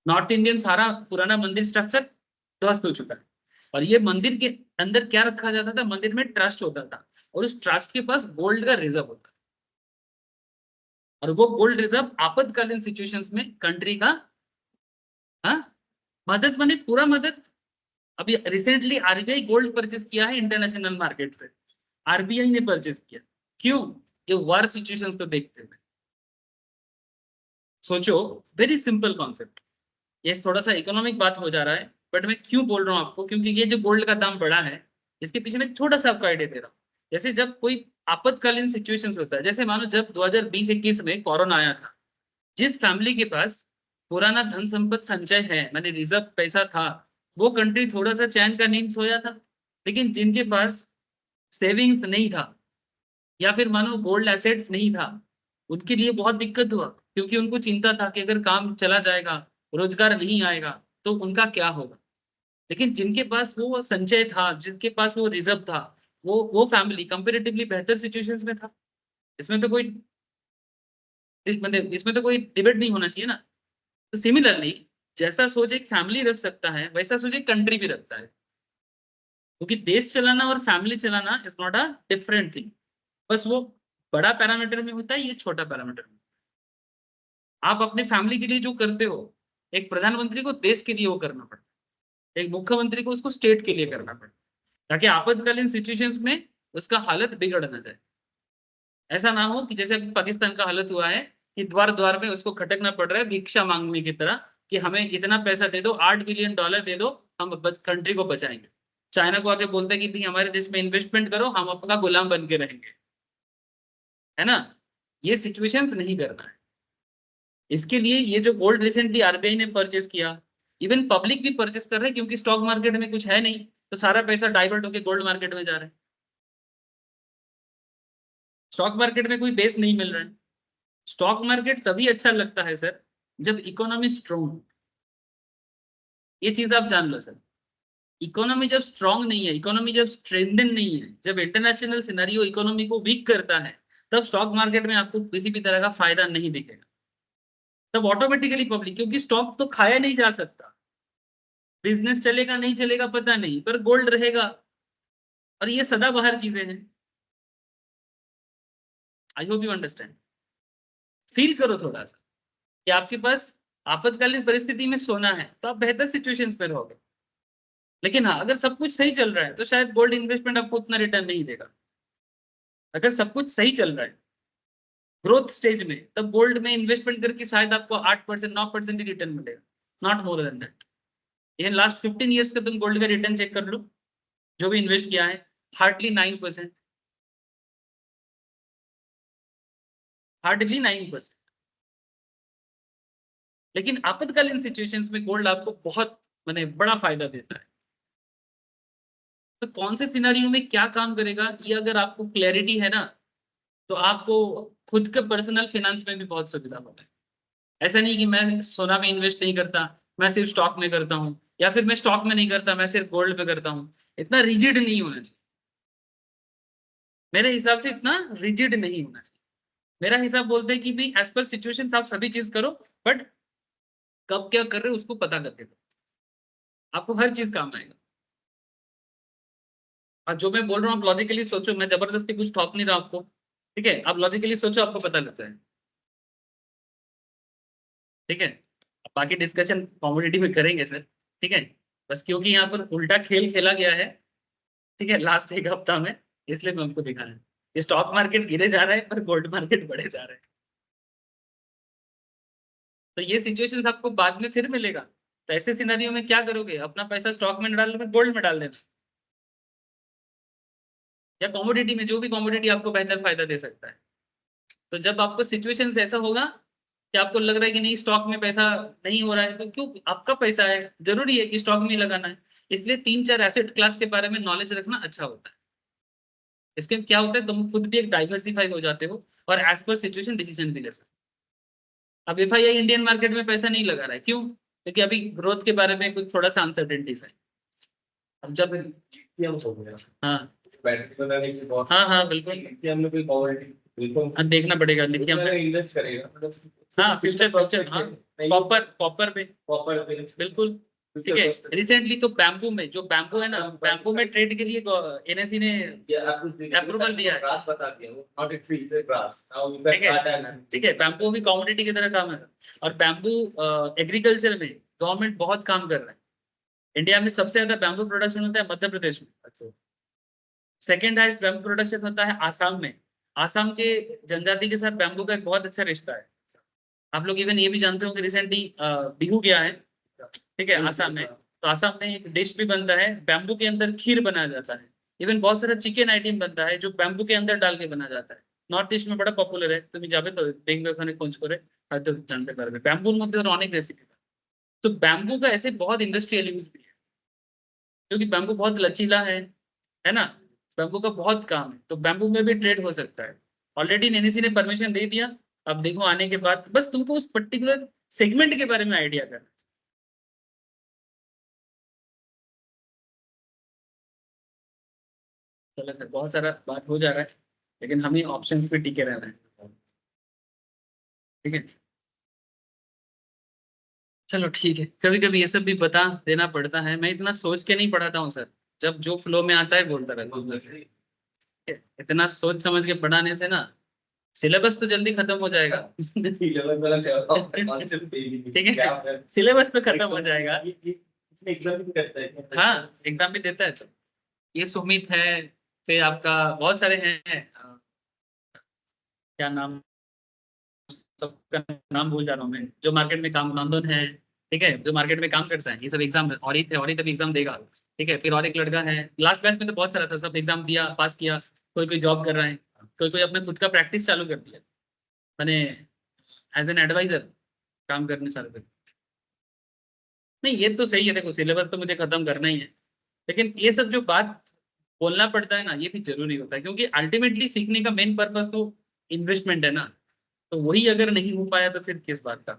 नॉर्थ इंडियन सारा पुराना मंदिर स्ट्रक्चर ध्वस्त हो चुका है। और ये मंदिर के अंदर क्या रखा जाता था, मंदिर में ट्रस्ट होता था और उस ट्रस्ट के पास गोल्ड का रिजर्व होता था, और वो गोल्ड रिजर्व आपातकालीन सिचुएशंस में कंट्री का मदद माने पूरा मदद। अभी रिसेंटली आरबीआई गोल्ड परचेस किया है इंटरनेशनल मार्केट से, आरबीआई ने परचेस किया। क्यों? ये वार सिचुएशंस को देखते हुए। सोचो, वेरी सिंपल कॉन्सेप्ट, ये थोड़ा सा इकोनॉमिक बात हो जा रहा है, बट मैं क्यों बोल रहा हूँ आपको, क्योंकि ये जो गोल्ड का दाम बढ़ा है इसके पीछे मैं थोड़ा सा आपको आइडिया दे रहा हूँ। जैसे जब कोई आपातकालीन सिचुएशंस होता है, जैसे मानो जब 2020-21 में कोरोना आया था, जिस फैमिली के पास पुराना धन संपत्ति संचय है, माने रिजर्व पैसा था, वो कंट्री थोड़ा सा चैन का नींद सोया था। लेकिन जिनके पास सेविंग्स नहीं था या फिर मानो गोल्ड एसेट्स नहीं था, उनके लिए बहुत दिक्कत हुआ, क्योंकि उनको चिंता था कि अगर काम चला जाएगा, रोजगार नहीं आएगा तो उनका क्या होगा। लेकिन जिनके पास वो संचय था, जिनके पास वो रिजर्व था, वो फैमिली कंपेरेटिवली बेहतर सिचुएशंस में था। इसमें तो कोई मतलब इसमें तो कोई डिबेट नहीं होना चाहिए ना। तो सिमिलरली जैसा सोच एक फैमिली रख सकता है, वैसा सोच एक कंट्री भी रखता है, क्योंकि देश चलाना और फैमिली चलाना is not a different thing. बस वो बड़ा पैरामीटर में होता है, ये छोटा पैरामीटर में। आप अपने फैमिली के लिए जो करते हो, एक प्रधानमंत्री को देश के लिए वो करना पड़ता है, एक मुख्यमंत्री को उसको स्टेट के लिए करना पड़ता है, ताकि आपातकालीन सिचुएशंस में उसका हालत बिगड़ ना जाए। ऐसा ना हो कि जैसे पाकिस्तान का हालत हुआ है कि द्वार द्वार में उसको खटकना पड़ रहा है भिक्षा मांगने की तरह, कि हमें इतना पैसा दे दो, $8 बिलियन दे दो, हम कंट्री को बचाएंगे। चाइना को आके बोलते हैं कि भाई हमारे देश में इन्वेस्टमेंट करो, हम अपना गुलाम बन के रहेंगे, है ना। ये सिचुएशंस नहीं करना है। इसके लिए ये जो गोल्ड रिसेंटली आरबीआई ने परचेस किया, इवन पब्लिक भी परचेस कर रहे हैं, क्योंकि स्टॉक मार्केट में कुछ है नहीं, तो सारा पैसा डाइवर्ट होकर गोल्ड मार्केट में जा रहा है। स्टॉक मार्केट में कोई बेस नहीं मिल रहा है। स्टॉक मार्केट तभी अच्छा लगता है सर जब इकोनॉमी स्ट्रॉन्ग, ये चीज आप जान लो सर। इकोनॉमी जब स्ट्रॉन्ग नहीं है, इकोनॉमी जब स्ट्रेंथन नहीं है, जब इंटरनेशनल सिनेरियो इकोनॉमी को वीक करता है, तब स्टॉक मार्केट में आपको किसी भी तरह का फायदा नहीं दिखेगा। तब ऑटोमेटिकली पब्लिक, क्योंकि स्टॉक तो खाया नहीं जा सकता, बिजनेस चलेगा नहीं चलेगा पता नहीं, पर गोल्ड रहेगा, और ये सदाबहार चीजें हैं। I hope you understand. Feel करो थोड़ा सा कि आपके पास आपातकालीन परिस्थिति में सोना है तो आप बेहतर सिचुएशंस में रहोगे। लेकिन हाँ, अगर सब कुछ सही चल रहा है तो शायद गोल्ड इन्वेस्टमेंट आपको उतना रिटर्न नहीं देगा। अगर सब कुछ सही चल रहा है ग्रोथ स्टेज में, तब गोल्ड में इन्वेस्टमेंट करके शायद आपको 8% 9% ही रिटर्न मिलेगा, नॉट मोर देन दैट। ये लास्ट 15 ईयर्स का तुम गोल्ड का रिटर्न चेक कर लो, जो भी इन्वेस्ट किया है, हार्डली 9%, हार्डली 9%। लेकिन आपातकालीन सिचुएशंस में गोल्ड आपको बहुत माने बड़ा फायदा देता है। तो कौन से सिनेरियो में क्या काम करेगा, ये अगर आपको क्लैरिटी है ना, तो आपको खुद के पर्सनल फाइनेंस में भी बहुत सुविधा होता है। ऐसा नहीं कि मैं सोना में इन्वेस्ट नहीं करता, मैं सिर्फ स्टॉक में करता हूँ, या फिर मैं स्टॉक में नहीं करता, मैं सिर्फ गोल्ड में करता हूँ। इतना रिजिड नहीं होना चाहिए मेरे हिसाब से, इतना रिजिड नहीं होना चाहिए। मेरा हिसाब बोलते हैं कि भाई एज पर सिचुएशन आप सभी चीज करो, बट कब क्या कर रहे हो उसको पता करके करो, आपको हर चीज काम आएगा। और जो मैं बोल रहा हूँ आप लॉजिकली सोचो, मैं जबरदस्ती कुछ थोप नहीं रहा आपको, ठीक है। आप लॉजिकली सोचो, आपको पता लग जाए, ठीक है। बाकी डिस्कशन कॉमोडिटी में करेंगे सर, ठीक है। बस क्योंकि यहाँ पर उल्टा खेल खेला गया है, ठीक है, लास्ट एक हफ्ता में, इसलिए मैं आपको दिखा रहा हूँ। स्टॉक मार्केट गिरे जा रहा है पर गोल्ड मार्केट बढ़े जा रहे हैं। तो ये सिचुएशन आपको बाद में फिर मिलेगा। तो ऐसे सिनेरियो में क्या करोगे, अपना पैसा स्टॉक में डाल देना, गोल्ड में डाल देना, या कॉमोडिटी में, जो भी कॉमोडिटी आपको बेहतर फायदा दे सकता है। तो जब आपको सिचुएशन ऐसा होगा कि आपको लग रहा है कि नहीं स्टॉक में पैसा नहीं हो रहा है, तो क्यों, आपका पैसा है, जरूरी है कि स्टॉक में लगाना है। इसलिए 3-4 एसेट क्लास के बारे में नॉलेज रखना अच्छा होता है। इसके क्या होता है, तुम खुद भी एक डाइवर्सिफाई हो जाते हो और एज पर सिचुएशन डिसीजन भी ले सकते हो। अब एफआईआई इंडियन मार्केट में पैसा नहीं लगा रहा है, क्यों? क्योंकि अभी ग्रोथ के बारे में कुछ थोड़ा सा अनसर्टेनिटीज है। अब जब लिथियम हो गया, हाँ बैटरी बनाने की बहुत, हाँ बिल्कुल, लिथियम में कोई पावर बिल्कुल अब देखना पड़ेगा लिथियम पे। इन्वेस्ट करेगा मतलब हाँ फ्यूचर हाँ, कॉपर पे कॉपर पे बिल्कुल। ठीक है, रिसेंटली तो बैम्बू में, जो बैम्बू है ना, बैम्बू में ट्रेड के लिए एनएससी ने अप्रूवल दिया है। ग्रास बता दिया वो, not a tree, it's a grass, now you ठीक कैन है। काट एंड ठीक है, बैम्बू भी कमोडिटी की तरह काम है, और बैम्बू एग्रीकल्चर में गवर्नमेंट बहुत काम कर रहा है। इंडिया में सबसे ज्यादा बैम्बू प्रोडक्शन होता है मध्य प्रदेश में, अच्छा सेकेंड हाईएस्ट बैम्बू प्रोडक्शन होता है आसाम में। आसाम के जनजाति के साथ बैम्बू का एक बहुत अच्छा रिश्ता है। आप लोग इवन ये भी जानते हो कि रिसेंटली बिहू गया है, ठीक है, आसाम में। तो आसाम में एक डिश भी बनता है, बैम्बू के अंदर खीर बनाया जाता है। इवन बहुत सारा चिकन आइटम बनता है जो बैम्बू के अंदर डाल के बना जाता है। নর্থ ইস্ট में बड़ा पॉपुलर है, তুমি যাবে তো দেখবে ওখানে খোঁজ করে হয়তো জানতে পারবে ব্যাম্বুর মধ্যে ওর অনেক রেসিপি। तो बैम्बू का ऐसे बहुत इंडस्ट्रियल यूज भी है, क्योंकि बैम्बू बहुत लचीला है ना, बैम्बू का बहुत काम है, तो बैम्बू में भी ट्रेड हो सकता है। ऑलरेडी एनएससी ने परमिशन दे दिया। अब देखो आने के बाद बस तुमको उस पर्टिकुलर सेगमेंट के बारे में आइडिया करना चाहिए। चलो सर, बहुत सारा बात हो जा रहा है, लेकिन हमें ऑप्शन पे टिके रहना है, ठीक है। चलो ठीक है, कभी कभी ये सब भी बता देना पड़ता है, मैं इतना सोच के नहीं पढ़ाता हूँ सर, जब जो फ्लो में आता है बोलता रहता हूँ। ठीक है? इतना सोच समझ के पढ़ाने से ना सिलेबस तो जल्दी खत्म हो जाएगा। लेवल वाला चाहता हूं कॉन्सेप्ट ठीक है, सिलेबस तो खत्म हो जाएगा। एग्जाम भी करता है, हाँ एग्जाम भी देता है। तो ये सुमित है, फिर आपका बहुत सारे हैं, क्या नाम, सबका नाम भूल जा रहा हूँ मैं, जो मार्केट में काम, नंदन है, ठीक है, जो मार्केट में काम करता है। ये सब एग्जाम, और ही तभी एग्जाम देगा। ठीक है, फिर और एक लड़का है, लास्ट बैच में तो बहुत सारा था, सब एग्जाम दिया, पास किया, कोई कोई जॉब कर रहा है, कोई कोई अपने खुद का प्रैक्टिस चालू कर दिया, मैंने एज एन एडवाइजर काम करने चालू कर दिया। नहीं ये तो सही है, देखो सिलेबस तो मुझे खत्म करना ही है, लेकिन ये सब जो बात बोलना पड़ता है ना, ये भी जरूरी होता है, क्योंकि अल्टीमेटली सीखने का मेन पर्पस तो इन्वेस्टमेंट है ना। तो वही अगर नहीं हो पाया तो फिर किस बात का।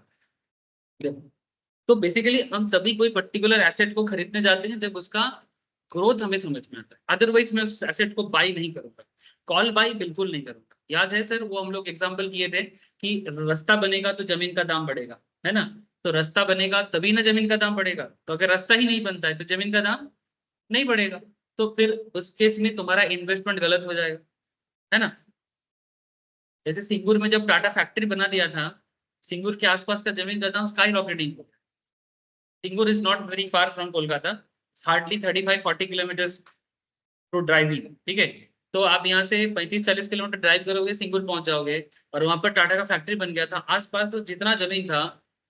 तो बेसिकली हम तभी कोई पर्टिकुलर एसेट को खरीदने जाते हैं जब उसका ग्रोथ हमें समझ में आता है, अदरवाइज मैं उस एसेट को बाई नहीं करूंगा, कॉल बाई बिल्कुल नहीं करूंगा। याद है सर, वो हम लोग एग्जांपल किए थे कि रास्ता बनेगा तो जमीन का दाम बढ़ेगा, है ना। तो रास्ता बनेगा तभी ना जमीन का दाम बढ़ेगा, तो अगर रास्ता ही नहीं बनता है तो जमीन का दाम नहीं बढ़ेगा, तो फिर उस केस में तुम्हारा इन्वेस्टमेंट गलत हो जाएगा, है ना। जैसे सिंगूर में जब टाटा फैक्ट्री बना दिया था, सिंगूर के आसपास का जमीन का दाम स्काई रॉकेटिंग हो गया। Singur is not very far from Kolkata, hardly 35-40 kilometres through driving, ठीक है। तो आप यहाँ से 35-40 किलोमीटर ड्राइव करोगे, सिंगूर पहुंच जाओगे, और वहां पर टाटा का फैक्ट्री बन गया था। आसपास तो जितना जमीन था,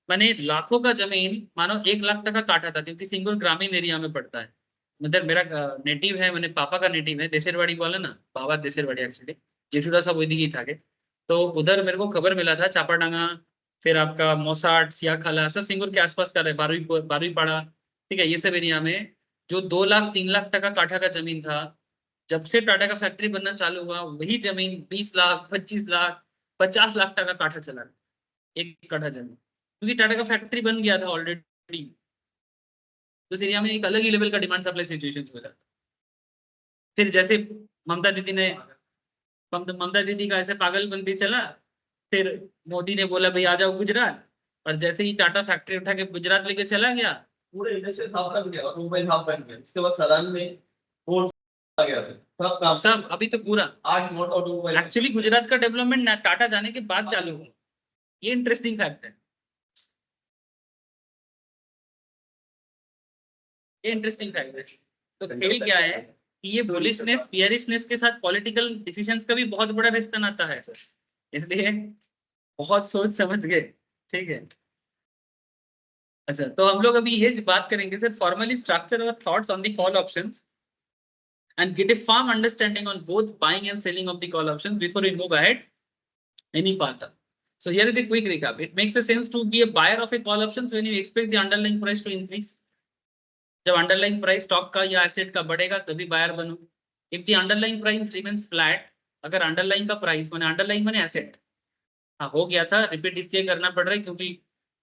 मैंने लाखों का जमीन मानो 1 लाख टका काटा था, क्योंकि सिंगूर ग्रामीण एरिया में पड़ता है। मतलब मेरा नेटिव है, मैंने पापा का नेटिव है, देसेरवाड़ी बोला ना, बाबा देसेरवाड़ी एक्चुअली, जेठूरा सब वही दिखी था के। तो उधर मेरे को खबर मिला था, चापाडांगा, फिर आपका मोसाट, सियाखाला, सब सिंगूर के आसपास का रहे, बारुईपाड़ा, ठीक है, ये सब एरिया में जो 2 लाख 3 लाख टका काठा का जमीन था, जब से टाटा का फैक्ट्री बनना चालू हुआ, वही जमीन 20 लाख 25 लाख 50 लाख टका काठा चला गया, एक कट्ठा जमीन, क्योंकि टाटा का फैक्ट्री बन गया था ऑलरेडी। तो उस एरिया में एक अलग ही लेवल का डिमांड सप्लाई सिचुएशन हो जाता। फिर जैसे ममता दीदी ने, ममता दीदी का ऐसे पागलपंती चला, फिर मोदी ने बोला भाई आ जाओ गुजरात, और जैसे ही टाटा फैक्ट्री उठा के गुजरात लेके चला गया, पूरे इंडस्ट्रियल हब बन गया, ऑटोमोबाइल हब बन गया। उसके बाद सदान में पोर्ट आ गया, सब काम, सब अभी तो पूरा 8 मोटर ऑटोमोबाइल। एक्चुअली गुजरात का डेवलपमेंट टाटा जाने के बाद चालू हुआ, ये इंटरेस्टिंग फैक्ट है, ये इंटरेस्टिंग फैक्ट है। तो खेल क्या है कि ये बुलिशनेस बियरिशनेस के साथ पॉलिटिकल डिसीजंस का भी बहुत बड़ा रिश्ता नाता है सर, इसलिए बहुत सोच समझ गए, ठीक है। अच्छा, तो हम लोग अभी ये बात करेंगे सर, फॉर्मली स्ट्रक्चर और thoughts on the call options and get a firm understanding on both buying and selling of the call options before we move ahead any further. So here is a quick recap. It makes a sense to be a buyer of a call options when you expect the underlying price to increase. जब underlying price stock का या asset का बढ़ेगा तभी buyer बनो। If the underlying price remains flat, अगर underlying का price माने underlying माने एसेट, हाँ हो गया था, रिपीट इसलिए करना पड़ रहा है क्योंकि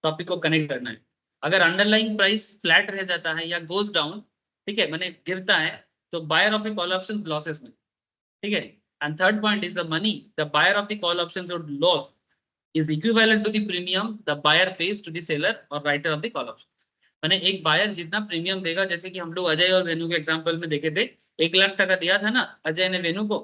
टॉपिक को कनेक्ट करना है। अगर अंडरलाइंग प्राइस फ्लैट रह जाता है या गोज डाउन, ठीक है, मैंने गिरता है तो buyer of a call option losses में, ठीक है। And third point is the money the buyer of the call option would loss is equivalent to the premium the buyer pays to the seller or writer of the call option। माने एक buyer जितना premium देगा, जैसे कि हम लोग अजय और वेनु के एग्जांपल में देखे थे, 1,00,000 दिया था ना अजय ने वेनु को,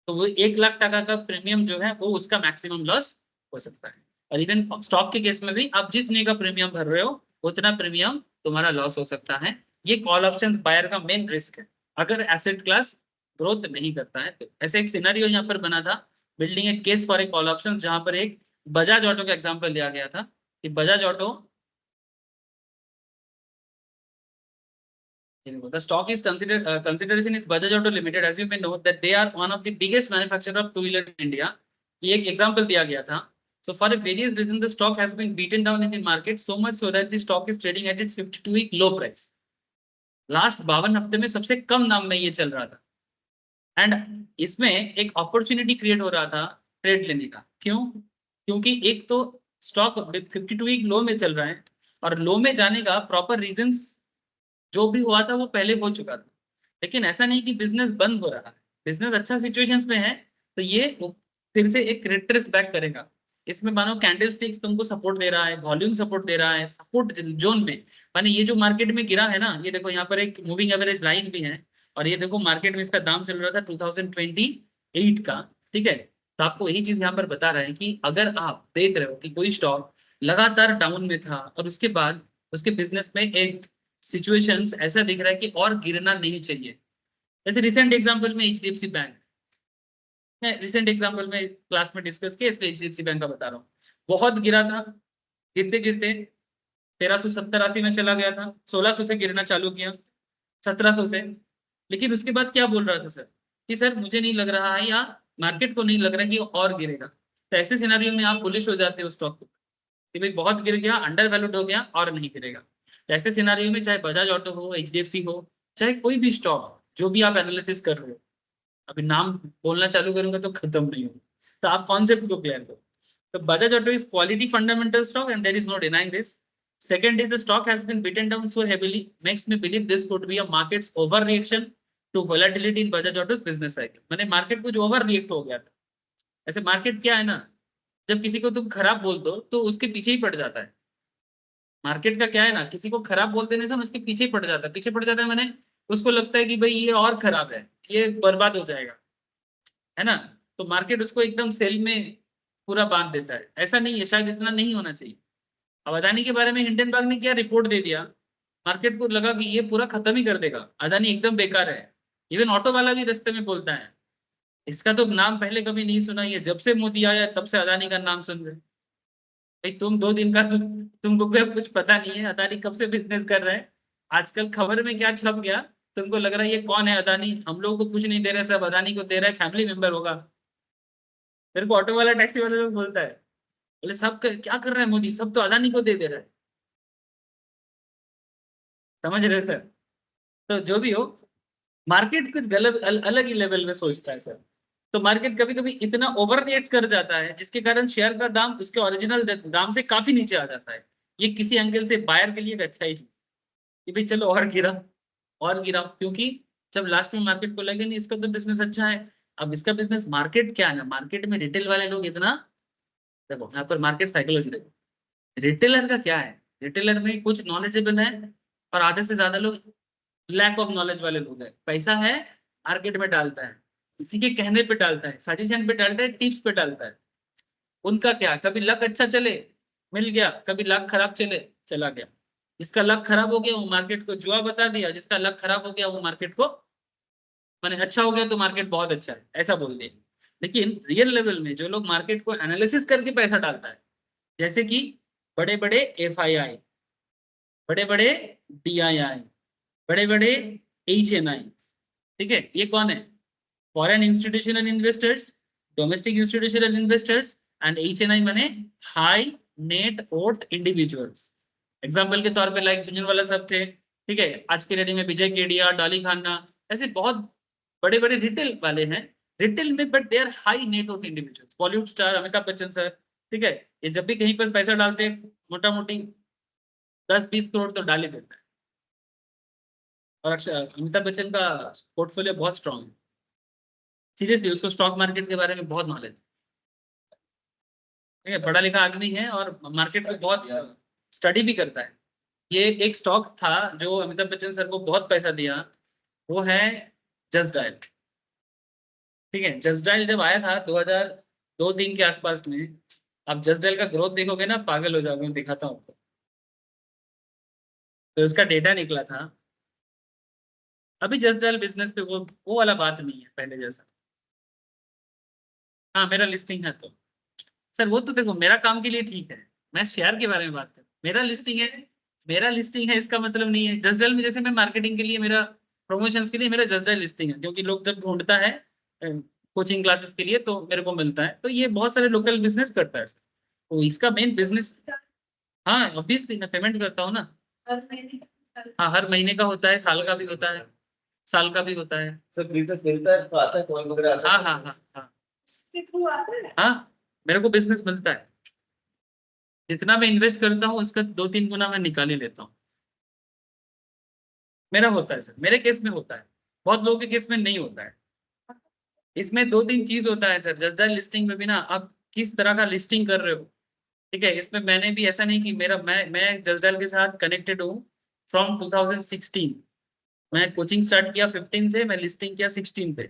तो वो 1,00,000 का प्रीमियम जो है वो उसका मैक्सिमम लॉस हो सकता है। और इवन स्टॉक के केस में भी आप जितने का प्रीमियम भर रहे हो उतना प्रीमियम तुम्हारा लॉस हो सकता है। ये कॉल ऑप्शंस बायर का मेन रिस्क है अगर एसेट क्लास ग्रोथ नहीं करता है। तो ऐसे एक सिनेरियो यहाँ पर बना था, building A case for a call option, जहां पर एक बजाज ऑटो का एग्जांपल लिया गया था कि Bajaj auto, the stock is consideration is Bajaj Auto Limited, as you may know that they are one of the biggest manufacturer of two-wheelers in India। ये एक एग्जांपल दिया गया था। So for a various reason the stock has been beaten down in the market so much so that the stock is trading at its 52-week low price। Last 52 हफ्ते में सबसे कम दाम में ये चल रहा था। एंड इसमें एक अपॉर्चुनिटी क्रिएट हो रहा था ट्रेड लेने का। क्यों? क्योंकि एक तो स्टॉक 52 वीक लो में चल रहा है और लो में जाने का प्रॉपर रीजंस जो भी हुआ था वो पहले हो चुका था। लेकिन ऐसा नहीं कि बिजनेस बंद हो रहा है, बिजनेस अच्छा सिचुएशंस में है तो ये फिर से एक रिट्रेस बैक करेगा। इसमें मानो कैंडल स्टिक्स तुमको सपोर्ट दे रहा है, वॉल्यूम सपोर्ट दे रहा है, सपोर्ट जोन में। माने ये जो मार्केट में गिरा है ना, ये देखो यहाँ पर एक मूविंग एवरेज लाइन भी है और ये देखो मार्केट में इसका दाम चल रहा था 2028 का, ठीक है। तो आपको यही चीज यहाँ पर बता रहे हैं कि अगर आप देख रहे हो कि कोई स्टॉक लगातार डाउन में था और उसके बाद उसके बिजनेस में एक सिचुएशंस ऐसा दिख रहा है कि और गिरना नहीं चाहिए। जैसे रिसेंट एग्जांपल में एचडीएफसी बैंक, मैं रिसेंट एग्जांपल में क्लास में डिस्कस किया इसलिए एचडीएफसी बैंक का बता रहा हूँ। बहुत गिरा था, गिरते गिरते 1370-80 में चला गया था, 1600 से गिरना चालू किया, 1700 से। लेकिन उसके बाद क्या बोल रहा था सर कि सर मुझे नहीं लग रहा है या मार्केट को नहीं लग रहा कि और गिरेगा। तो ऐसे सिनेरियो में आप बुलिश हो जाते हो स्टॉक को कि भाई बहुत गिर गया, अंडर वैल्यूड हो गया और नहीं गिरेगा। ऐसे सिनारियो में चाहे बजाज ऑटो हो, एचडीएफसी हो, चाहे कोई भी स्टॉक जो भी आप एनालिसिस कर रहे हो, अभी नाम बोलना चालू करूंगा तो खत्म नहीं होगा, तो आप कॉन्सेप्ट को क्लियर करो। तो Bajaj Auto is quality fundamental stock and there is no denying this. Second is the stock has been beaten down so heavily makes me believe this could be a market's overreaction to volatility in Bajaj Auto's business cycle। मैंने market कुछ over react हो गया था। ऐसे market क्या है ना, जब किसी को तुम खराब बोल दो तो उसके पीछे ही पड़ जाता है। मार्केट का क्या है ना, किसी को खराब बोल देने से उसके पीछे पड़ जाता है, पीछे पड़ जाता है मैंने उसको लगता है कि भाई ये और खराब है, ये बर्बाद हो जाएगा, है ना। तो मार्केट उसको एकदम सेल में पूरा बांध देता है। ऐसा नहीं है, शायद इतना नहीं होना चाहिए। अब अदानी के बारे में हिंडनबर्ग ने क्या रिपोर्ट दे दिया, मार्केट को लगा कि ये पूरा खत्म ही कर देगा, अदानी एकदम बेकार है। इवन ऑटो वाला भी रास्ते में बोलता है, इसका तो नाम पहले कभी नहीं सुना, ये जब से मोदी आया तब से अदानी का नाम सुन रहे। भाई तुम 2 दिन का तुमको कुछ पता नहीं है अदानी कब से बिजनेस कर रहे हैं। आजकल खबर में क्या छप गया, तुमको लग रहा है ये कौन है अदानी, हम लोग को कुछ नहीं दे रहे, सब अदानी को दे रहा है, फैमिली मेंबर होगा। मेरे को ऑटो वाला टैक्सी वाला लोग बोलता है, बोले सब क्या कर रहा है मोदी, सब तो अदानी को दे रहा है। समझ रहे सर? तो जो भी हो, मार्केट कुछ गलत अलग ही लेवल में सोचता है सर। तो मार्केट कभी कभी इतना ओवर रिएक्ट कर जाता है जिसके कारण शेयर का दाम उसके ओरिजिनल दाम से काफी नीचे आ जाता है। ये किसी एंगल से बायर के लिए एक अच्छा ही चीज कि भाई चलो और गिरा, क्योंकि जब लास्ट में मार्केट को लगे नहीं इसका तो बिजनेस अच्छा है। अब इसका बिजनेस मार्केट क्या है ना, मार्केट में रिटेल वाले लोग इतना, देखो यहाँ पर मार्केट साइकोलॉजी देखो, रिटेलर का क्या है, रिटेलर में कुछ नॉलेजेबल है और आधे से ज्यादा लोग लैक ऑफ नॉलेज वाले लोग हैं। पैसा है मार्केट में डालता है, किसी के कहने पे डालता है, सजेशन पे डालता है, टिप्स पे डालता है। उनका क्या, कभी लक अच्छा चले मिल गया, कभी लक खराब चले चला गया। जिसका लक खराब हो गया वो मार्केट को जुआ बता दिया, जिसका लक खराब हो गया वो मार्केट को माने अच्छा हो गया तो मार्केट बहुत अच्छा है ऐसा बोल दिया। लेकिन रियल लेवल में जो लोग मार्केट को एनालिसिस करके पैसा डालता है, जैसे कि बड़े बड़े FII, बड़े बड़े DII, बड़े बड़े HNI, ठीक है, ये कौन है? Foreign institutional investors, domestic institutional investors and HNI माने high net worth individuals. Example के तौर पे लाइक झुंझुनवाला सब थे, ठीक है, आज के रेडी में विजय केडिया, डॉली खान्ना, ऐसे बहुत बड़े बड़े रिटेल वाले हैं, रिटेल में, but they are high net worth individuals. Bollywood star Amitabh Bachchan sir, ठीक है, ये जब भी कहीं पर पैसा डालते हैं मोटा मोटी 10-20 करोड़ तो डाल ही देता है। और अमिताभ बच्चन का पोर्टफोलियो बहुत स्ट्रांग है। सीरियसली उसको स्टॉक मार्केट के बारे में बहुत नॉलेज है। ठीक है, पढ़ा लिखा आदमी है और मार्केट को बहुत स्टडी भी करता है। ये एक स्टॉक था जो अमिताभ बच्चन सर को बहुत पैसा दिया, वो है जस्ट डायल। ठीक है, जस्ट डायल जब आया था 2002-3 के आसपास में, आप जस्ट डायल का ग्रोथ देखोगे ना पागल हो जाओगे। मैं दिखाता हूँ आपको। तो उसका डेटा निकला था। अभी जस्ट डायल बिजनेस पे वो वाला बात नहीं है पहले जैसा। हाँ मेरा लिस्टिंग है तो सर वो तो देखो मेरा काम के लिए ठीक है, मैं शेयर के बारे में बात कर, मेरा लिस्टिंग है। मेरा लिस्टिंग है इसका मतलब नहीं है जस्ट डायल में जैसे मैं मार्केटिंग के लिए, मेरा प्रमोशंस के लिए मेरा जस्ट डायल लिस्टिंग है, क्योंकि लोग जब ढूंढता है कोचिंग क्लासेस के लिए तो मेरे को मिलता है। तो ये बहुत सारे लोकल बिजनेस करता है सर, तो इसका मेन बिजनेस। हाँ ऑब्वियसली मैं पेमेंट करता हूँ ना। हाँ हर महीने का होता है, साल का भी होता है, साल का भी होता है। सर बिजनेस मिलता है तो आता है, कॉल वगैरह आता हाँ है? हाँ हाँ हाँ मेरे को बिजनेस मिलता है। जितना मैं इन्वेस्ट करता हूँ उसका 2-3 गुना मैं निकाल ही लेता हूँ। मेरा होता है सर, मेरे केस में होता है, बहुत लोगों के केस में नहीं होता है। इसमें 2-3 चीज होता है सर जस्ट डायल लिस्टिंग में भी ना, आप किस तरह का लिस्टिंग कर रहे हो। ठीक है, इसमें मैंने भी ऐसा नहीं कि मेरा मैं जस्ट डायल के साथ कनेक्टेड हूँ फ्रॉम 2016। मैं कोचिंग स्टार्ट किया 15 से, मैं लिस्टिंग किया 16 पे।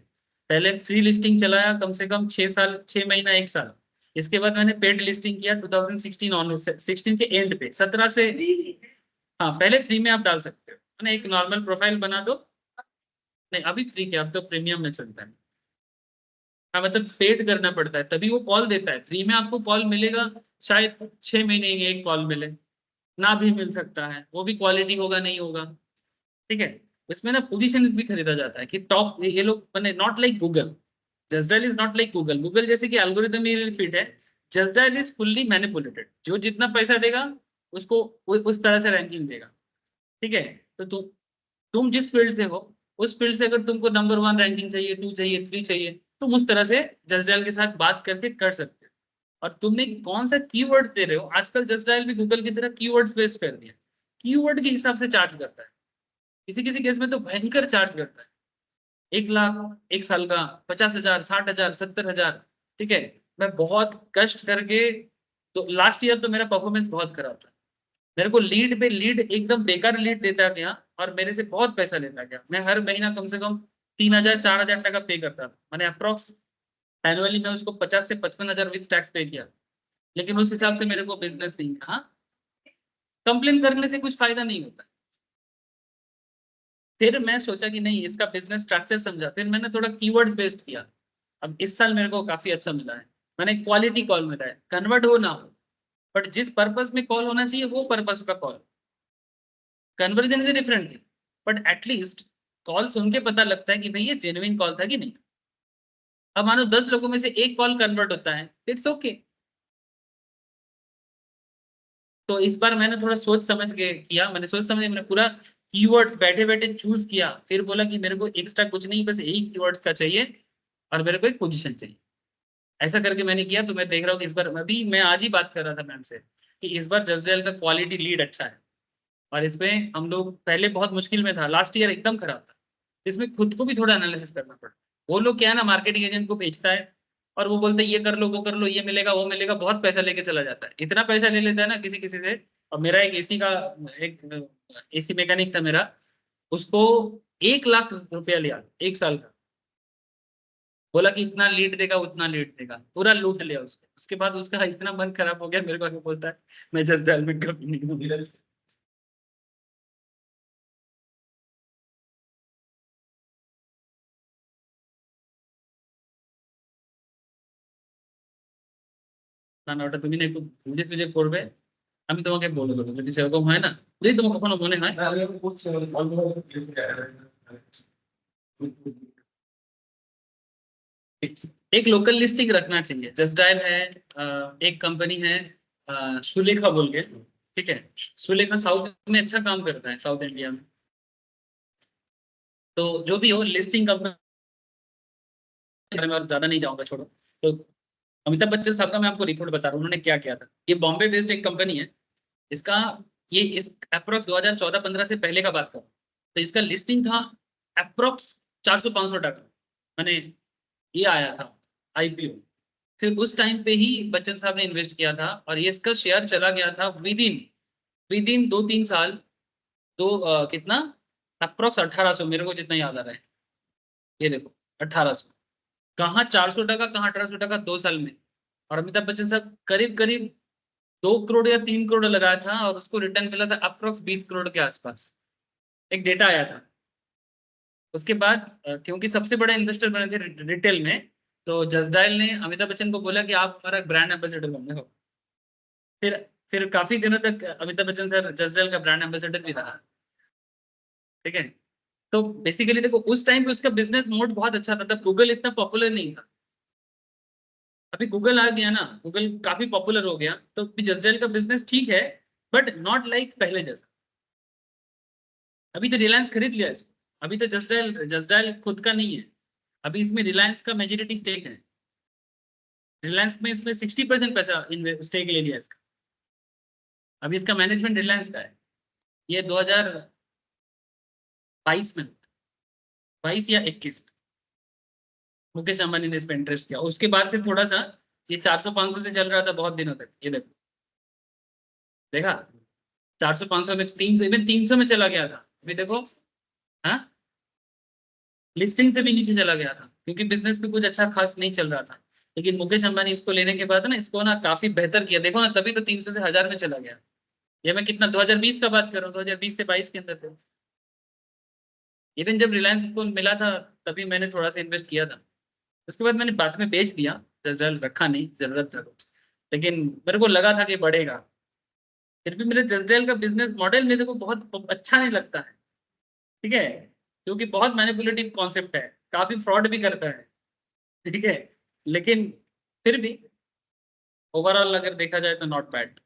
पहले फ्री लिस्टिंग चलाया कम से कम 6 साल, 6 महीना 1 साल। इसके बाद मैंने पेड लिस्टिंग किया 2016 ऑन 16 के एंड पे 17 से। हाँ पहले फ्री में आप डाल सकते हो, मैंने एक नॉर्मल प्रोफाइल बना दो। नहीं अभी फ्री क्या, अब तो प्रीमियम में चलता है। हाँ मतलब पेड करना पड़ता है तभी वो कॉल देता है। फ्री में आपको कॉल मिलेगा शायद 6 महीने एक कॉल मिले, ना भी मिल सकता है, वो भी क्वालिटी होगा नहीं होगा। ठीक है, इसमें ना पोजीशन भी खरीदा जाता है कि टॉप ये लोग मैंने, not like Google. Just dial is not like Google. Google जैसे कि एल्गोरिदम ही फिट है, just dial is fully manipulated. जो जितना पैसा देगा उसको उस तरह से रैंकिंग देगा। ठीक है, तो तुम जिस फील्ड से हो उस फील्ड से अगर तुमको नंबर 1 रैंकिंग चाहिए, 2 चाहिए, 3 चाहिए, तुम उस तरह से जस्ट डायल के साथ बात करके कर सकते हो। और तुमने कौन सा कीवर्ड्स दे रहे हो, आजकल जस्ट डायल भी गूगल की तरह कीवर्ड्स बेस्ड कर दिया। कीवर्ड के हिसाब से चार्ज करता है, किसी किसी केस में तो भयंकर चार्ज करता है। 1 लाख 1 साल का, 50,000, 60,000, 70,000। ठीक है, मैं बहुत कष्ट करके, तो लास्ट ईयर तो मेरा परफॉर्मेंस बहुत खराब था। मेरे को लीड पे लीड एकदम बेकार लीड देता गया और मेरे से बहुत पैसा लेता गया। मैं हर महीना कम से कम 3,000 4,000 टका पे करता था। मैंने अप्रोक्स एनुअली मैं उसको 50 से 55,000 विद टैक्स पे किया, लेकिन उस हिसाब से मेरे को बिजनेस नहीं था। कंप्लेन करने से कुछ फायदा नहीं होता। फिर मैं सोचा कि नहीं, इसका बिजनेस स्ट्रक्चर समझा, फिर मैंने थोड़ा कीवर्ड्स बेस्ड किया। अब इस साल मेरे को काफी अच्छा मिला है। मैंने क्वालिटी कॉल मिला है, कन्वर्ट हो ना हो, बट जिस पर्पस में कॉल होना चाहिए वो पर्पस का call. Conversion is different thing, but at least call सुन के पता लगता है कि भाई ये जेन्युइन कॉल था कि नहीं। अब मानो 10 लोगों में से एक कॉल कन्वर्ट होता है, इट्स ओके। तो इस बार मैंने थोड़ा सोच समझ के किया, मैंने सोच समझ के मैंने पूरा कीवर्ड्स बैठे बैठे चूज किया, फिर बोला कि मेरे को एक्स्ट्रा कुछ नहीं, बस यही कीवर्ड्स का चाहिए और मेरे को एक पोजीशन चाहिए। ऐसा करके मैंने किया। तो मैं देख रहा हूँ कि इस बार, अभी मैं आज ही बात कर रहा था मैम से कि इस बार जस्ट डायल का क्वालिटी लीड अच्छा है। और इसमें हम लोग पहले बहुत मुश्किल में था, लास्ट ईयर एकदम खराब था। इसमें खुद को भी थोड़ा एनालिसिस करना पड़ता है। वो लोग क्या है ना, मार्केटिंग एजेंट को भेजता है और वो बोलते हैं ये कर लो, वो कर लो, ये मिलेगा, वो मिलेगा, बहुत पैसा लेके चला जाता है। इतना पैसा ले लेता है ना किसी किसी से। और मेरा एक एसी का, एक एसी मैकेनिक था मेरा, उसको 1 लाख रुपया लिया 1 साल का। बोला कि इतना लीड देगा, उतना लीड देगा, पूरा लूट लिया उसको। उसके बाद उसका इतना मन खराब हो गया, मेरे को आके बोलता है मैं जस्ट डायल में कभी नहीं दूंगा। না না ওটা তুমি না একটু বুঝে সুঝে করবে। আমি তোমাকে বলে দেবো যদি সেরকম হয় না, যদি তোমার কখনো মনে হয়। না, আমি এখন করছি, আমি কল एक लोकल लिस्टिंग रखना चाहिए। जस्ट डायल है, एक कंपनी है सुलेखा बोल के। ठीक है, सुलेखा साउथ में अच्छा काम करता है, साउथ इंडिया में। तो जो भी हो लिस्टिंग कंपनी में और ज्यादा नहीं जाऊंगा, छोड़ो। तो अमिताभ बच्चन साहब का मैं आपको रिपोर्ट बता रहा हूँ उन्होंने क्या किया था। ये बॉम्बे बेस्ड एक कंपनी है। इसका ये इस अप्रोक्स 2014-15 से पहले का बात कर, तो इसका लिस्टिंग था अप्रोक्स 400-500 टका, मैंने ये आया था आईपीओ। फिर उस टाइम पे ही बच्चन साहब ने इन्वेस्ट किया था और ये इसका शेयर चला गया था विद इन 2-3 साल, कितना अप्रोक्स 1800, मेरे को जितना याद आ रहा है, ये देखो 1800, कहाँ 400 टका, कहाँ 1800 टका 2 साल में। और अमिताभ बच्चन साहब करीब करीब 2 करोड़ या 3 करोड़ लगाया था और उसको रिटर्न मिला था अप्रोक्स 20 करोड़ के आसपास, एक डेटा आया था। उसके बाद क्योंकि सबसे बड़े इन्वेस्टर बने थे रिटेल में, तो जसडायल ने अमिताभ बच्चन को बोला कि आप हमारा ब्रांड एम्बेसडर बने हो। फिर फिर काफी दिनों तक अमिताभ बच्चन सर जसडायल का ब्रांड एम्बेसडर भी रहा, ठीक है। तो बेसिकली देखो उस टाइम पे उसका बिजनेस मोड बहुत अच्छा था, तब गूगल इतना पॉपुलर नहीं था। अभी गूगल आ गया ना, गूगल काफी पॉपुलर हो गया, तो जसडायल का बिजनेस ठीक है, बट नॉट लाइक पहले जैसा। अभी तो रिलायंस खरीद लिया इसको, अभी तो जसडायल खुद का नहीं है, अभी इसमें रिलायंस का मेजोरिटी स्टेक है। रिलायंस में इसमें 60% पैसा स्टेक ले लिया इसका, अभी इसका मैनेजमेंट रिलायंस का है। ये 2022 में, 22 या 21 में मुकेश अंबानी ने इस पर इंटरेस्ट किया। उसके बाद से थोड़ा सा ये 400-500 से चल रहा था बहुत दिनों तक, ये देखो देखा 400-500 में 300, इवन 300 में चला गया था। अभी देखो हाँ, लिस्टिंग से भी नीचे चला गया था क्योंकि बिजनेस भी कुछ अच्छा खास नहीं चल रहा था। लेकिन मुकेश अंबानी इसको लेने के बाद ना, इसको ना काफी बेहतर किया, देखो ना, तभी तो 300 से 1000 में चला गया। ये मैं कितना 2020 का बात कर रहा हूँ, 2020 से 22 के अंदर थे। इवन जब रिलायंस को मिला था तभी मैंने थोड़ा सा इन्वेस्ट किया था, उसके बाद मैंने बाद में बेच दिया, जसडायल रखा नहीं, जरूरत था कुछ, लेकिन मेरे को लगा था कि बढ़ेगा। फिर भी मेरे जसडायल का बिजनेस मॉडल मेरे को बहुत अच्छा नहीं लगता है, ठीक है, क्योंकि बहुत मैनिपुलेटिव कॉन्सेप्ट है, काफी फ्रॉड भी करता है, ठीक है। लेकिन फिर भी ओवरऑल अगर देखा जाए तो नॉट बैड।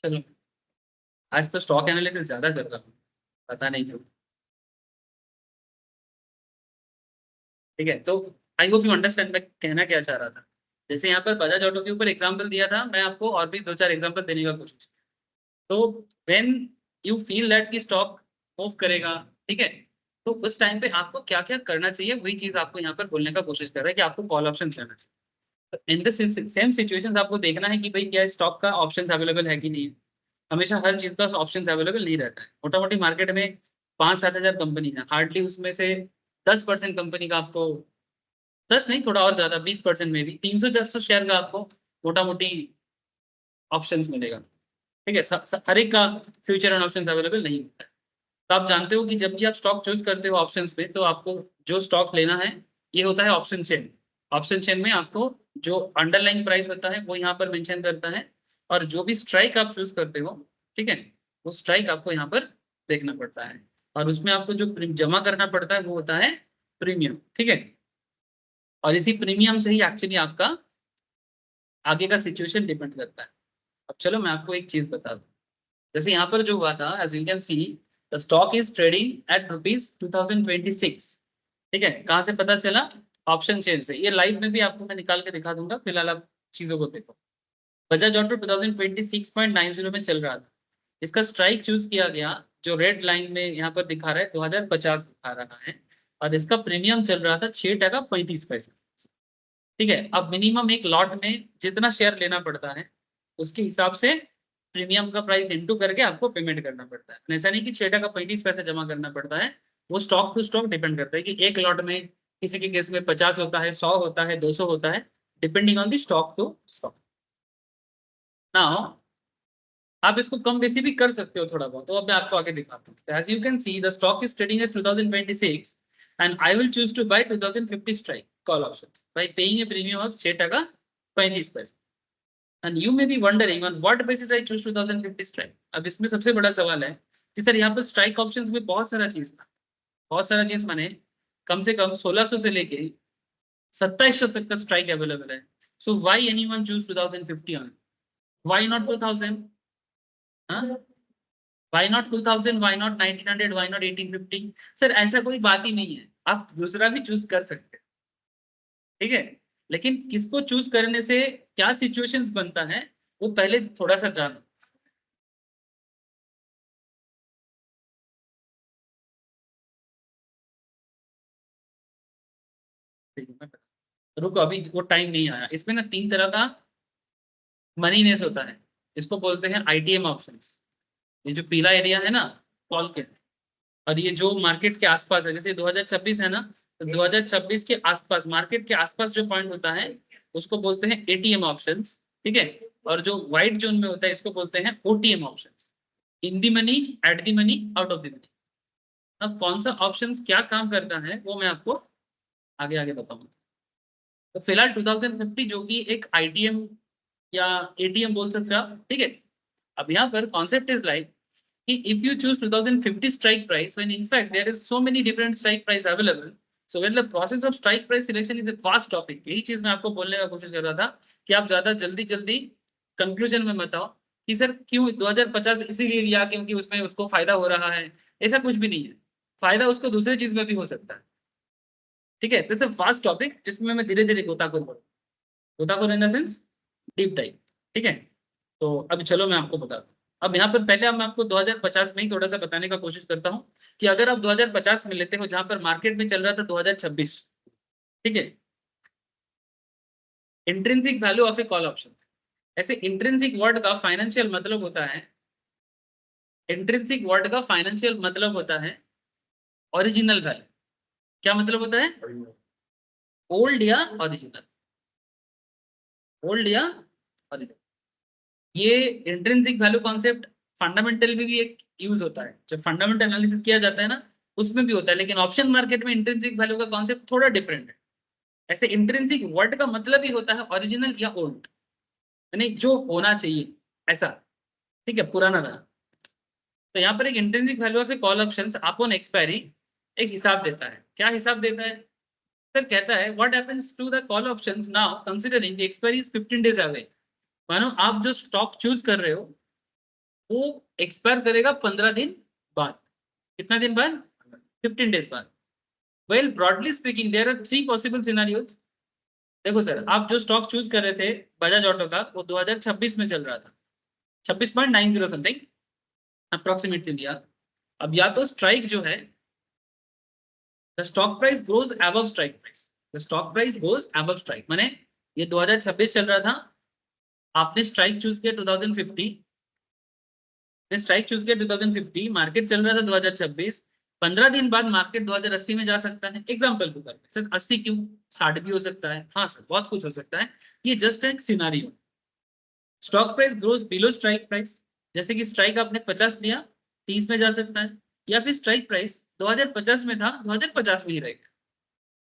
चलो, आज तो स्टॉक एनालिसिस ज्यादा कर रहा हूँ, पता नहीं क्यों, ठीक है। तो आई होप यू अंडरस्टैंड मैं कहना क्या चाह रहा था। जैसे यहाँ पर बजाज ऑटो के ऊपर एग्जांपल दिया था, मैं आपको और भी 2-4 एग्जांपल देने का कोशिश। तो व्हेन यू फील दैट कि स्टॉक मूव करेगा, ठीक है, तो उस टाइम पे आपको क्या क्या करना चाहिए, वही चीज आपको यहाँ पर बोलने का कोशिश कर रहा है कि आपको कॉल ऑप्शन लेना चाहिए। इन द सेम सिचुएशन आपको देखना है कि भाई क्या स्टॉक का ऑप्शन अवेलेबल है कि नहीं है। हमेशा हर चीज का ऑप्शन अवेलेबल नहीं रहता है। मोटा मोटी मार्केट में 5-7 हजार कंपनी है, हार्डली उसमें से 10% कंपनी का आपको, 10 नहीं थोड़ा और ज्यादा, 20% में भी 300-400 शेयर का आपको मोटा मोटी ऑप्शंस मिलेगा, ठीक है। हर एक का फ्यूचर एंड ऑप्शंस अवेलेबल नहीं होता है। तो आप जानते हो कि जब भी आप स्टॉक चूज करते हो ऑप्शंस पे, तो आपको जो स्टॉक लेना है ये होता है ऑप्शन चेन। ऑप्शन चेन में आपको जो अंडरलाइंग प्राइस होता है वो यहाँ पर मेंशन करता है, और जो भी स्ट्राइक आप चूज करते हो, ठीक है, वो स्ट्राइक आपको यहाँ पर देखना पड़ता है, और उसमें आपको जो जमा करना पड़ता है वो होता है प्रीमियम, ठीक है। और इसी प्रीमियम से ही एक्चुअली आपका आगे का सिचुएशन डिपेंड करता है। अब चलो मैं आपको एक चीज बता दूं, जैसे यहाँ पर जो हुआ था, as you can see the stock is trading at ₹2026, ठीक है। कहाँ से पता चला? ऑप्शन चेन से। ये लाइव में भी आपको मैं निकाल के दिखा दूंगा, फिलहाल आप चीजों को देखो। बजाज ऑटो 2026.90 में चल रहा था, इसका स्ट्राइक चूज किया गया, जो रेड लाइन में यहाँ पर दिखा रहा है 2050 दिखा रहा है, और इसका प्रीमियम चल रहा था 6.35 टका, ठीक है। अब मिनिमम एक लॉट में जितना शेयर लेना पड़ता है उसके हिसाब से प्रीमियम का प्राइस इंटू करके आपको पेमेंट करना पड़ता है। ऐसा नहीं कि 6.35 टका जमा करना पड़ता है, वो स्टॉक टू स्टॉक डिपेंड करता है कि एक लॉट में किसी के केस में 50 होता है, 100 होता है, 200 होता है, depending on the stock to stock. Now आप इसको कम बेसी भी कर सकते हो थोड़ा बहुत, तो अब मैं आपको आगे दिखाता हूँ। As you can see the stock is trading as 2026 and I will choose to buy 2050 strike call options by paying a premium of 6.35 टका। And you may be wondering on what basis I choose 2050 strike। अब इसमें सबसे बड़ा सवाल है कि sir यहाँ पर स्ट्राइक ऑप्शंस में बहुत सारा चीज था, बहुत सारा चीज माने कम से कम 1600 से लेके 2700 तक का स्ट्राइक अवेलेबल है। So why anyone choose 2050 on, why not 2000, why not 2000, why not 1900, why not 1850? Sir ऐसा कोई बात ही नहीं है, आप दूसरा भी चूज कर सकते हैं, ठीक है। लेकिन किसको चूज करने से क्या सिचुएशंस बनता है वो पहले थोड़ा सा जानो। रुको, अभी वो टाइम नहीं आया। इसमें ना 3 तरह का मनीनेस होता है, इसको बोलते हैं आईटीएम ऑप्शंस। ये जो पीला एरिया है ना कॉल के, और ये जो मार्केट के आसपास है, जैसे 2026 है ना, तो 2026 के आसपास, मार्केट के आसपास जो पॉइंट होता है उसको बोलते हैं एटीएम ऑप्शंस, ठीक है। और जो व्हाइट जोन में होता है इसको बोलते हैं OTM options, in the money, at the money, out of the money. अब कौन सा ऑप्शंस क्या काम करता है वो मैं आपको आगे आगे बताऊंगा। तो फिलहाल 2050 जो कि एक आईटीएम या एटीएम बोल सकते हो आप, ठीक है। अब यहाँ पर कॉन्सेप्ट इज लाइक कि if you choose 2050 strike price when in fact there is so many different strike price available, so when the process of strike price selection is a vast topic, यही चीज मैं आपको बोलने का कोशिश कर रहा था कि आप ज्यादा जल्दी जल्दी कंक्लूजन में बताओ कि सर क्यों 2050 इसीलिए लिया क्योंकि उसमें उसको फायदा हो रहा है। ऐसा कुछ भी नहीं है, फायदा उसको दूसरी चीज में भी हो सकता है, ठीक है। तो इट्स अ वास्ट टॉपिक जिसमें मैं धीरे धीरे गोताखोर बोलूँ, गोताखोर in the sense deep dive, ठीक है। तो अभी चलो मैं आपको बताता हूँ। अब यहाँ पर पहले मैं आपको 2050 में ही थोड़ा सा बताने का कोशिश करता हूँ कि अगर आप 2050 में लेते हो जहां पर मार्केट में चल रहा था 2026, ठीक है। Intrinsic value of a call option, ऐसे इंट्रिंसिक वर्ड का फाइनेंशियल मतलब होता है, इंट्रिंसिक वर्ड का फाइनेंशियल मतलब होता है ओरिजिनल वैल्यू। क्या मतलब होता है? ओल्ड या ओरिजिनल, ओल्ड या ओरिजिनल। ये इंट्रिंसिक वैल्यू कॉन्सेप्ट फंडामेंटल में भी एक यूज होता है, जब फंडामेंटल एनालिसिस किया जाता है ना उसमें भी होता है, लेकिन ऑप्शन मार्केट में इंट्रिंसिक वैल्यू का कॉन्सेप्ट थोड़ा डिफरेंट है। ऐसे इंट्रिंसिक वर्ड का मतलब ही होता है ओरिजिनल या ओल्ड, यानी जो होना चाहिए ऐसा, ठीक है, पुराना वाला। तो यहाँ पर एक intrinsic value of a call option upon expiry एक हिसाब देता है। क्या हिसाब देता है सर? कहता है what happens to the call options now considering the expiry is 15 days away. मानो आप जो स्टॉक चूज कर रहे हो वो एक्सपायर करेगा 15 दिन बाद। कितना दिन बाद? 15 डेज बाद। Well broadly speaking there are 3 possible scenarios. देखो सर, आप जो स्टॉक चूज कर रहे थे बजाज ऑटो का, वो 2026 में चल रहा था 26.90 समथिंग अप्रोक्सीमेटली लिया। अब या तो स्ट्राइक जो है, the stock price goes above strike price, the stock price goes above strike, माने ये 2026 चल रहा था, आपने स्ट्राइक चूज किया 2050, स्ट्राइक चूज किया 2050, मार्केट चल रहा था 2026, 15 दिन बाद मार्केट 2080 में जा सकता है। एग्जांपल के तौर पे सर 80 क्यों, 60 भी हो सकता है, हाँ सर बहुत कुछ हो सकता है, ये जस्ट एक scenario. Stock price grows below strike price, जैसे कि स्ट्राइक आपने 50 लिया 30 में जा सकता है, या फिर स्ट्राइक प्राइस 2050 में था 2050 में ही रहेगा,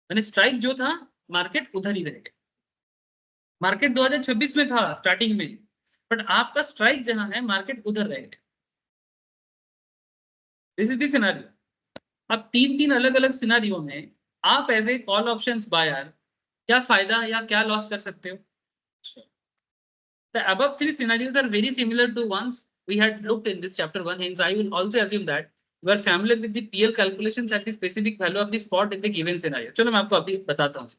यानी स्ट्राइक जो था मार्केट उधर ही रहेगा। मार्केट 2026 में था स्टार्टिंग में, बट आपका स्ट्राइक जहां है मार्केट उधर रहेगा। This is the scenario. अब 3 अलग अलग सिनेरियो में आप as a call options buyer क्या फायदा या क्या लॉस कर सकते हो? The above 3 scenarios are very similar to ones we had looked in this chapter 1. Hence, I will also assume that you are familiar with the PL calculations at the specific value of the spot in the given scenario. चलो मैं आपको अभी बताता हूँ।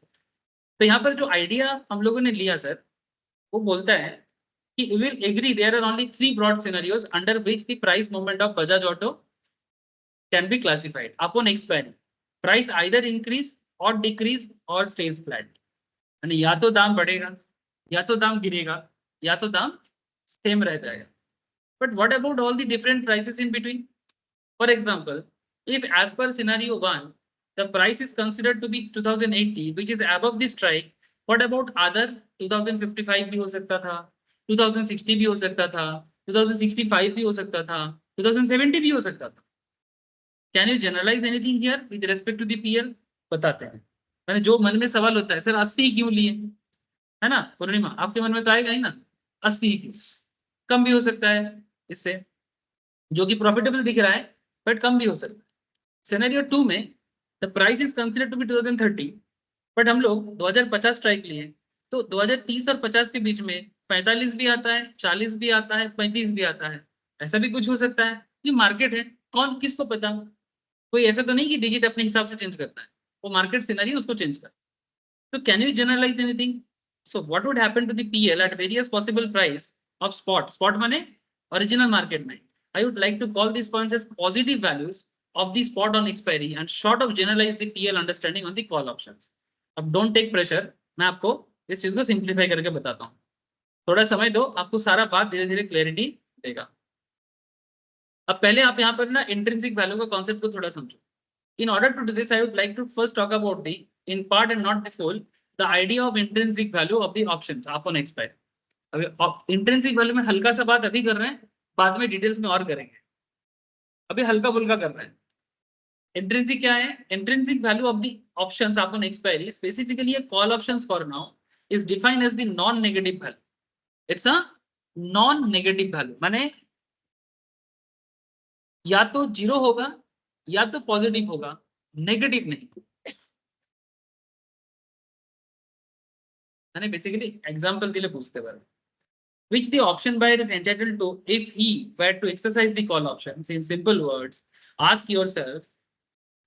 तो यहाँ पर जो आइडिया हम लोगों ने लिया सर, वो बोलता है कि we will agree there are only 3 broad scenarios under which the price movement of Bajaj Auto can be classified upon expiry. Price either increase or decrease or stays flat. यानी या तो दाम बढ़ेगा, या तो दाम गिरेगा, या तो दाम सेम रह जाएगा। But what about all the different prices in between? For example, if as per scenario 1, the price is considered to be 2080, which is above the strike, what about other 2055 भी हो सकता था, 2060 भी हो सकता था, 2065 भी हो सकता था, 2070 भी हो सकता था। Can you generalize anything here with respect to the PL? बताते हैं। मैंने जो मन में सवाल होता है सर 80 क्यों लिए, है ना पूर्णिमा, आपके मन में तो आएगा ही ना 80 क्यों, कम भी हो सकता है इससे, जो कि प्रॉफिटेबल दिख रहा है बट कम भी हो सकता है। सिनेरियो 2 में the price is considered to be 2030, but हम लोग 2050 स्ट्राइक लिए, तो 2030 और 50 के बीच में 45 भी आता है, 40 भी आता है, 35 भी आता है, ऐसा भी कुछ हो सकता है। ये मार्केट है, कौन किसको पता, कोई ऐसा तो नहीं कि डिजिट अपने हिसाब से चेंज करता है, वो मार्केट सिनेरियो उसको चेंज करता है। तो can you generalise anything? So what would happen to the PL at various possible price of spot माने original market में. I would like to call these points as positive values of the spot on expiry and short of generalize the PL understanding on the call options. अब don't take pressure, मैं आपको इस चीज को simplify करके बताता हूँ. थोड़ा समय दो, आपको सारा बात धीरे धीरे क्लैरिटी देगा. अब पहले आप यहाँ पर ना इंट्रिंसिक वैल्यू का कॉन्सेप्ट को थोड़ा समझो. In order to do this, I would like to first talk about the, in part and not the full, the idea of intrinsic value of the options upon expiry. अभी intrinsic value में हल्का सा बात अभी कर रहे हैं, बाद में डिटेल्स में और करेंगे. अभी हल्का फुल्का कर रहे हैं. इंट्रिंसिक क्या है? Intrinsic value of the options upon expiry, specifically a call options for now is defined as the non-negative value. It's a non-negative value, माने या तो जीरो होगा या तो पॉजिटिव होगा, नेगेटिव नहीं. मैंने बेसिकली एग्जांपल दिले पूछते बारे, which the option buyer is entitled to if he were to exercise the call options. In simple words, ask yourself,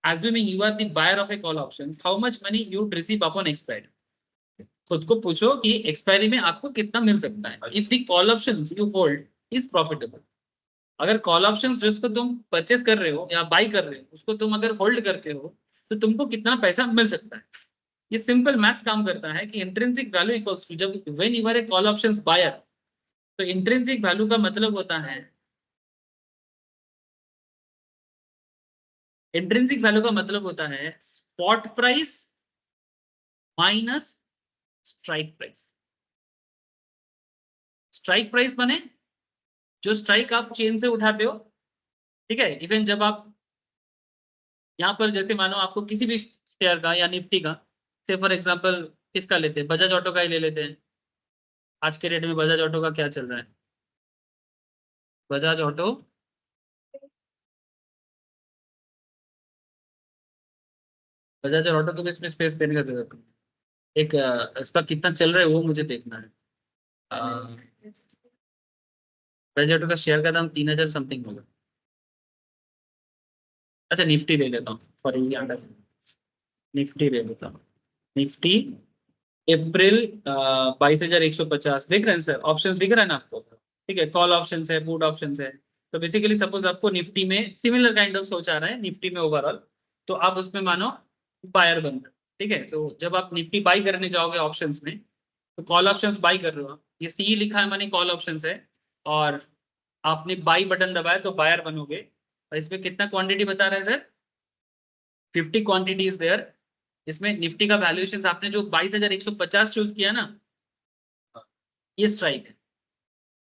assuming you are the buyer of a call options, how much money you would receive upon expiry. खुद को पूछो कि expiry में आपको कितना मिल सकता है. If the call options you hold is profitable. अगर कॉल ऑप्शंस जिसको तुम परचेस कर रहे हो या बाई कर रहे हो उसको तुम अगर होल्ड करते हो तो तुमको कितना पैसा मिल सकता है. ये सिंपल मैथ्स काम करता है कि इंट्रिंसिक वैल्यू इक्वल्स टू, जब when you are a call options buyer, तो इंट्रिंसिक वैल्यू का मतलब होता है, इंट्रिंसिक वैल्यू का मतलब होता है spot price minus strike price. Strike price माने जो स्ट्राइक आप चेन से उठाते हो, ठीक है. इवन जब आप यहाँ पर जैसे मानो आपको किसी भी शेयर का या निफ्टी का, से फॉर एग्जांपल किसका लेते हैं, बजाज ऑटो का ही ले लेते हैं. आज के रेट में बजाज ऑटो का क्या चल रहा है? बजाज ऑटो को इसमें स्पेस देने का जरूरत नहीं. एक इसका कितना चल रहा है वो मुझे देखना है. बजाज ऑटो का शेयर का दाम 3000 समथिंग होगा. अच्छा निफ्टी ले लेता हूँ फॉर इजी अंडरस्टैंडिंग. निफ्टी ले लेता हूँ. निफ्टी अप्रैल 22,150 देख रहे हैं सर. ऑप्शंस दिख रहा है ना आपको, ठीक है. कॉल ऑप्शंस है, पुट ऑप्शंस है. तो बेसिकली सपोज आपको निफ्टी में सिमिलर काइंड ऑफ सोच आ रहा है निफ्टी में ओवरऑल, तो आप उसमें मानो बायर बन रहे हो, ठीक है. तो जब आप निफ्टी बाई करने जाओगे ऑप्शंस में, तो कॉल ऑप्शंस बाई कर रहे हो, ये सी लिखा है माने कॉल ऑप्शंस है, और आपने बाई बटन दबाया तो बायर बनोगे. और इसमें कितना क्वांटिटी बता रहा है सर? 50 quantity is there. इसमें निफ्टी का वैल्यूएशन आपने जो 22,150 चूज किया ना, ये स्ट्राइक है.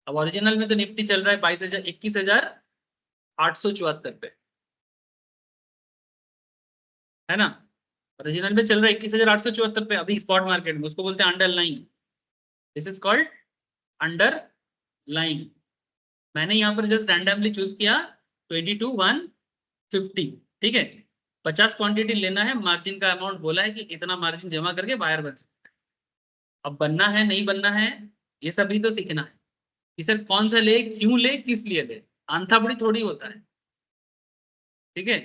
अब ओरिजिनल में तो निफ्टी चल रहा है 21,874 पे, है ना. ओरिजिनल में चल रहा है 21,874 पे अभी स्पॉट मार्केट में. उसको बोलते हैं underlying. This is called underlying. मैंने यहाँ पर जस्ट रैंडमली चूज किया 22,150, ठीक है. 50 क्वांटिटी लेना है, मार्जिन का अमाउंट बोला है कि इतना मार्जिन जमा करके बायर बन सकता है. अब बनना है नहीं बनना है ये सब भी तो सीखना है कि सर कौन सा ले, क्यों ले, किस लिए ले. अंथाबड़ी थोड़ी होता है, ठीक है.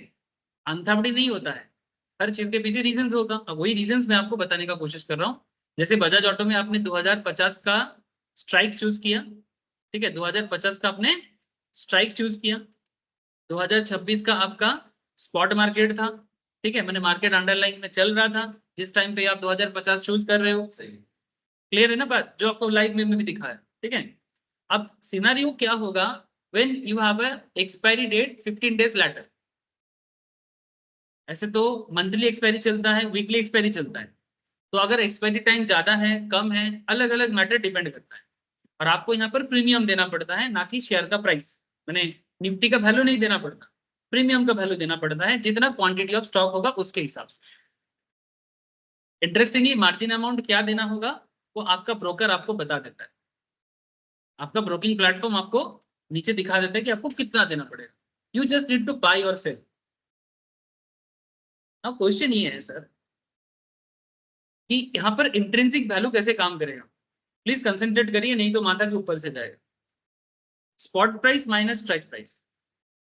अंथाबड़ी नहीं होता है, हर चीज के पीछे रीजंस होगा. अब वही रीजंस मैं आपको बताने का कोशिश कर रहा हूँ. जैसे बजाज ऑटो में आपने 2050 का स्ट्राइक चूज किया, ठीक है. 2050 का आपने स्ट्राइक चूज किया. 2026 का आपका स्पॉट मार्केट था, ठीक है. मैंने मार्केट अंडरलाइन में चल रहा था जिस टाइम पे आप 2050 चूज कर रहे हो. क्लियर है ना बात, जो आपको लाइव में भी दिखा है, ठीक है. अब सिनेरियो क्या होगा when you have a expiry date 15 days later. ऐसे तो मंथली एक्सपायरी चलता है, वीकली एक्सपायरी चलता है. तो अगर एक्सपायरी टाइम ज्यादा है कम है, अलग अलग मैटर डिपेंड करता है. और आपको यहाँ पर प्रीमियम देना पड़ता है, ना कि शेयर का प्राइस. मैंने निफ्टी का वैल्यू नहीं देना पड़ता, प्रीमियम का वैल्यू देना पड़ता है, जितना क्वांटिटी ऑफ स्टॉक होगा उसके हिसाब से. इंटरेस्टिंगली मार्जिन अमाउंट क्या देना होगा वो आपका ब्रोकर आपको बता देता है. आपका ब्रोकिंग प्लेटफॉर्म आपको नीचे दिखा देता है कि आपको कितना देना पड़ेगा. You just need to buy और सेल. नाउ क्वेश्चन ये है सर कि यहाँ पर इंट्रिंसिक वैल्यू कैसे काम करेगा. प्लीज कंसंट्रेट करिए, नहीं तो माथा के ऊपर से जाएगा. Spot price minus strike price.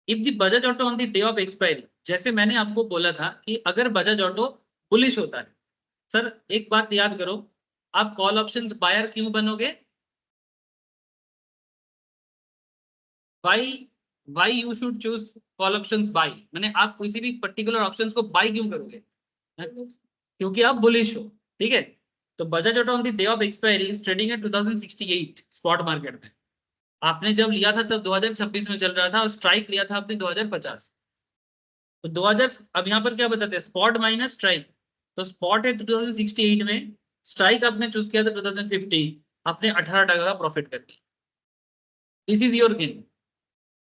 If the Bajaj auto on the day of expiry, जैसे मैंने आपको बोला था कि अगर बजाज ऑटो बुलिश होता है, सर एक बात याद करो, आप कॉल ऑप्शंस बायर क्यों बनोगे? Why you should choose call options buy, मैंने आप किसी भी पर्टिकुलर ऑप्शंस को बाय क्यों करोगे? क्योंकि आप बुलिश हो, ठीक है। तो Bajaj auto on the day of expiry is trading eight 2068 spot market में। आपने जब लिया था तब 2026 में चल रहा था और स्ट्राइक लिया था आपने 2050। तो 2000 अब यहाँ पर क्या बताते हैं, स्पॉट माइनस स्ट्राइक। तो स्पॉट है 2068 में, स्ट्राइक आपने चूज किया था 2050, आपने 18% का प्रॉफिट कर लिया। This is your gain.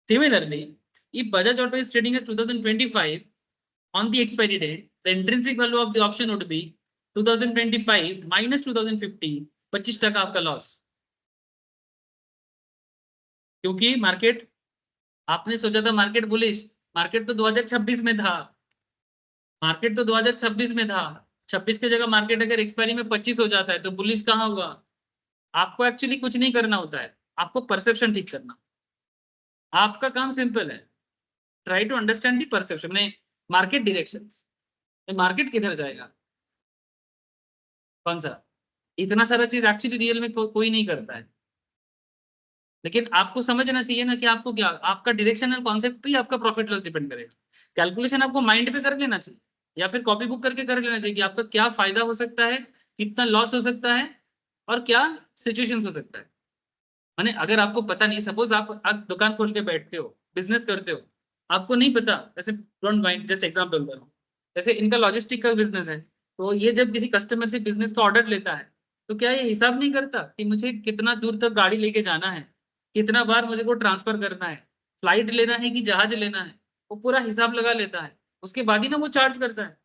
Similarly, if Bajaj Auto is trading as 2025 on the expiry date, the intrinsic value of the option would be 2025 minus 2050, 25% आपका लॉस। क्योंकि मार्केट, आपने सोचा था मार्केट बुलिश, मार्केट तो 2026 में था, मार्केट तो 2026 में था। 26 की जगह मार्केट अगर एक्सपायरी में 25 हो जाता है तो बुलिश कहाँ हुआ? आपको एक्चुअली कुछ नहीं करना होता है, आपको परसेप्शन ठीक करना। आपका काम सिंपल है, try to understand the perception में मार्केट डायरेक्शंस, मार्केट किधर जाएगा, कौन सा, इतना सारा चीज एक्चुअली रियल में कोई नहीं करता है। लेकिन आपको समझना चाहिए ना कि आपको क्या, आपका डायरेक्शनल कॉन्सेप्ट पे आपका प्रॉफिट लॉस डिपेंड करेगा। कैलकुलेशन आपको माइंड पे कर लेना चाहिए या फिर कॉपी बुक करके कर लेना चाहिए कि आपका क्या फायदा हो सकता है, कितना लॉस हो सकता है और क्या सिचुएशन हो सकता है। माने अगर आपको पता नहीं, सपोज आप दुकान खोल के बैठते हो, बिजनेस करते हो, आपको नहीं पता, जैसे डोंट माइंड जस्ट एग्जांपल दे रहा हूं, जैसे इनका लॉजिस्टिक का बिजनेस है, तो ये जब किसी कस्टमर से बिजनेस का ऑर्डर लेता है तो क्या ये हिसाब नहीं करता कि मुझे कितना दूर तक गाड़ी लेके जाना है, कितना बार मुझे को ट्रांसफर करना है, फ्लाइट लेना है कि जहाज लेना है, वो पूरा हिसाब लगा लेता है, उसके बाद ही ना वो चार्ज करता है।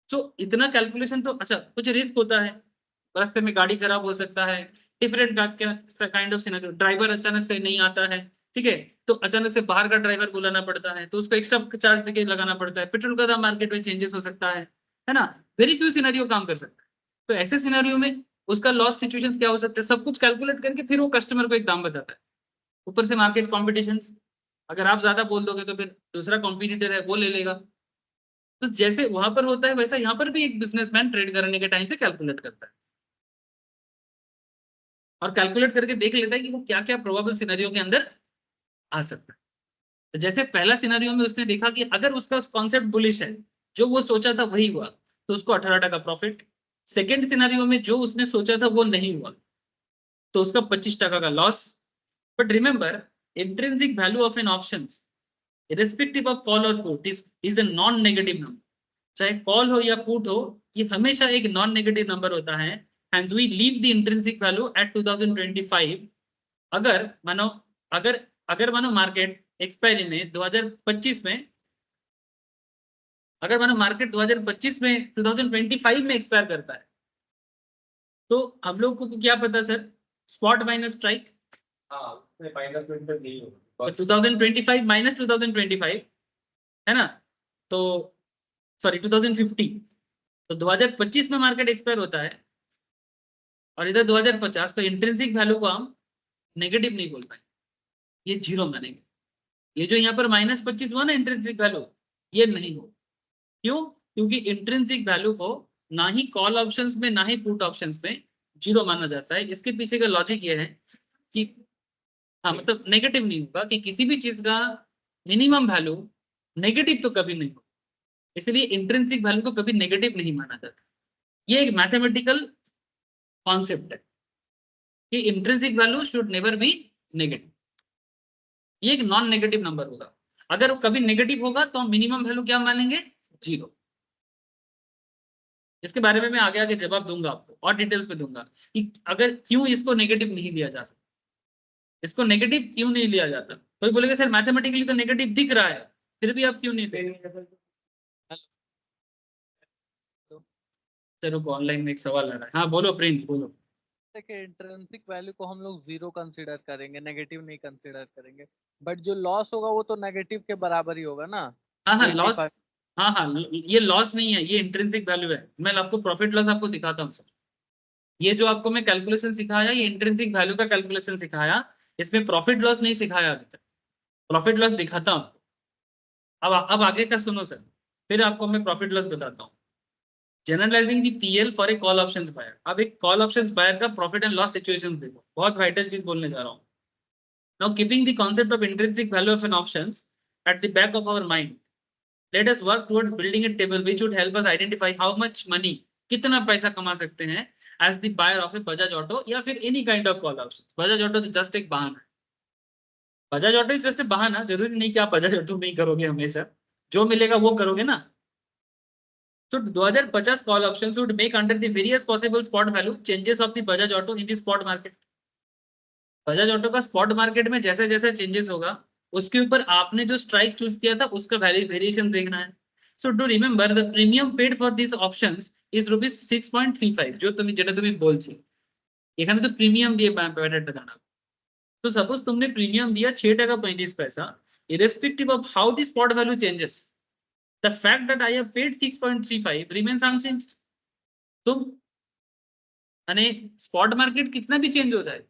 सो इतना कैलकुलेशन तो, अच्छा कुछ रिस्क होता है, रास्ते में गाड़ी खराब हो सकता है, different kind of scenario, driver अचानक से नहीं आता है, ठीक है, तो अचानक से बाहर का ड्राइवर बुलाना पड़ता है तो उसको एक्स्ट्रा चार्ज देके लगाना पड़ता है, पेट्रोल का दाम मार्केट में चेंजेस हो सकता है ना, वेरी फ्यू सिनेरियो काम कर सकता है। तो ऐसे सिनेरियो में उसका लॉस सिचुएशन क्या हो सकता है, सब कुछ कैलकुलेट करके फिर वो कस्टमर को एक दाम बताता है। ऊपर से मार्केट कॉम्पिटिशन, अगर आप ज्यादा बोल दोगे तो फिर दूसरा कॉम्पिटिटर है वो ले लेगा। तो जैसे वहां पर होता है वैसा यहाँ पर भी एक बिजनेसमैन ट्रेड करने के टाइम पे कैलकुलेट करता है और कैलकुलेट करके देख लेता है कि वो क्या क्या प्रोबेबल सिनेरियो के अंदर आ सकता है। तो जैसे पहला सिनेरियो में उसने देखा कि अगर उसका कॉन्सेप्ट बुलिश है, जो वो सोचा था वही हुआ, तो उसको 18% प्रॉफिट। सेकेंड सिनेरियो में जो उसने सोचा था वो नहीं हुआ तो उसका 25% का loss. But remember, intrinsic value of an option irrespective of call और put is a non negative number. चाहे कॉल हो या पुट हो, ये हमेशा एक नॉन नेगेटिव नंबर होता है। Hence we leave the intrinsic value at 2025। अगर मानो, अगर अगर मानो मार्केट एक्सपायरी में 2025 में, अगर मानो मार्केट 2025 में 2025 में एक्सपायर करता है तो हम लोग को क्या पता सर, स्पॉट माइनस स्ट्राइक, हाँ उसमें माइनस में नहीं होगा। 2025 माइनस 2025 है ना, तो सॉरी 2050, तो 2025 में मार्केट एक्सपायर होता है और इधर 2050, तो इंट्रिंसिक वैल्यू को हम नेगेटिव नहीं बोल पाएंगे, ये जीरो मानेंगे। ये जो यहाँ पर -25 हुआ ना इंट्रिंसिक वैल्यू, ये नहीं हो। क्यों? क्योंकि इंट्रिंसिक वैल्यू को ना ही कॉल ऑप्शंस में ना ही पुट ऑप्शंस में जीरो माना जाता है। इसके पीछे का लॉजिक ये है कि हाँ मतलब नेगेटिव नहीं होगा, कि किसी भी चीज का मिनिमम वैल्यू नेगेटिव तो कभी नहीं हो, इसलिए इंट्रिंसिक वैल्यू को कभी नेगेटिव नहीं माना जाता। ये एक मैथमेटिकल कॉन्सेप्ट है कि intrinsic value should never be negative. ये एक नॉन नेगेटिव नंबर होगा, अगर वो कभी नेगेटिव होगा तो हम मिनिमम वैल्यू क्या मानेंगे, जीरो। इसके बारे में मैं आगे आगे जवाब दूंगा आपको और डिटेल्स में दूंगा कि अगर क्यों इसको नेगेटिव नहीं लिया जा सकता, इसको नेगेटिव क्यों नहीं लिया जाता। कोई बोलेगा सर मैथमेटिकली तो नेगेटिव दिख रहा है, फिर भी आप क्यों नहीं दे। चलो ऑनलाइन में एक सवाल आ रहा है, हाँ बोलो प्रिंस बोलो। कि इंट्रिंसिक वैल्यू को हम लोग जीरो कंसीडर करेंगे, नेगेटिव नहीं कंसीडर करेंगे, बट जो लॉस होगा वो तो नेगेटिव के बराबर ही होगा ना। हाँ हाँ लॉस, 25 हाँ हाँ ये लॉस नहीं है, ये इंट्रिंसिक वैल्यू है। मैं आपको प्रॉफिट लॉस आपको दिखाता हूँ सर। ये जो आपको मैं कैलकुलेशन सिखाया, ये इंट्रिंसिक वैल्यू का कैलकुलेशन सिखाया, इसमें प्रॉफिट लॉस नहीं सिखाया अभी तक। प्रॉफिट लॉस दिखाता हूँ। अब आगे का सुनो सर, फिर आपको मैं प्रॉफिट लॉस बताता हूँ। Generalising the PL for a call options buyer. अब एक कॉल ऑप्शंस बायर का प्रॉफिट एंड लॉस सिचुएशन देखो, बहुत वाइटल चीज बोलने जा रहा हूँ। Now keeping the concept of intrinsic value of an options at the back of our mind, let us work towards building a table which would help us identify how much money, कितना पैसा कमा सकते हैं as the buyer of a Bajaj Auto या फिर any kind of call options. Bajaj Auto तो just एक बहाना है. Bajaj Auto is just a बहाना. जरूरी नहीं कि आप Bajaj Auto में ही करोगे हमेशा. जो मिलेगा वो करोगे ना. So 2050 call options would make under the various possible spot value changes of the Bajaj Auto in the spot market. Bajaj Auto का spot market में जैसे जैसे changes होगा उसके ऊपर आपने जो strike choose किया था उसका variation देखना है. So to remember the premium paid for these options is rupees 6.35 जो যেটা তুমি বলছি এখানে তো প্রিমিয়াম দিয়ে ব্যাপারটা জানা. तो suppose तुमने प्रीमियम दिया 6 টাকা 35 पैसा irrespective of how the spot value changes. The fact that I have paid 6.35 remains unchanged. तुम यानी स्पॉट मार्केट कितना भी चेंज हो जाए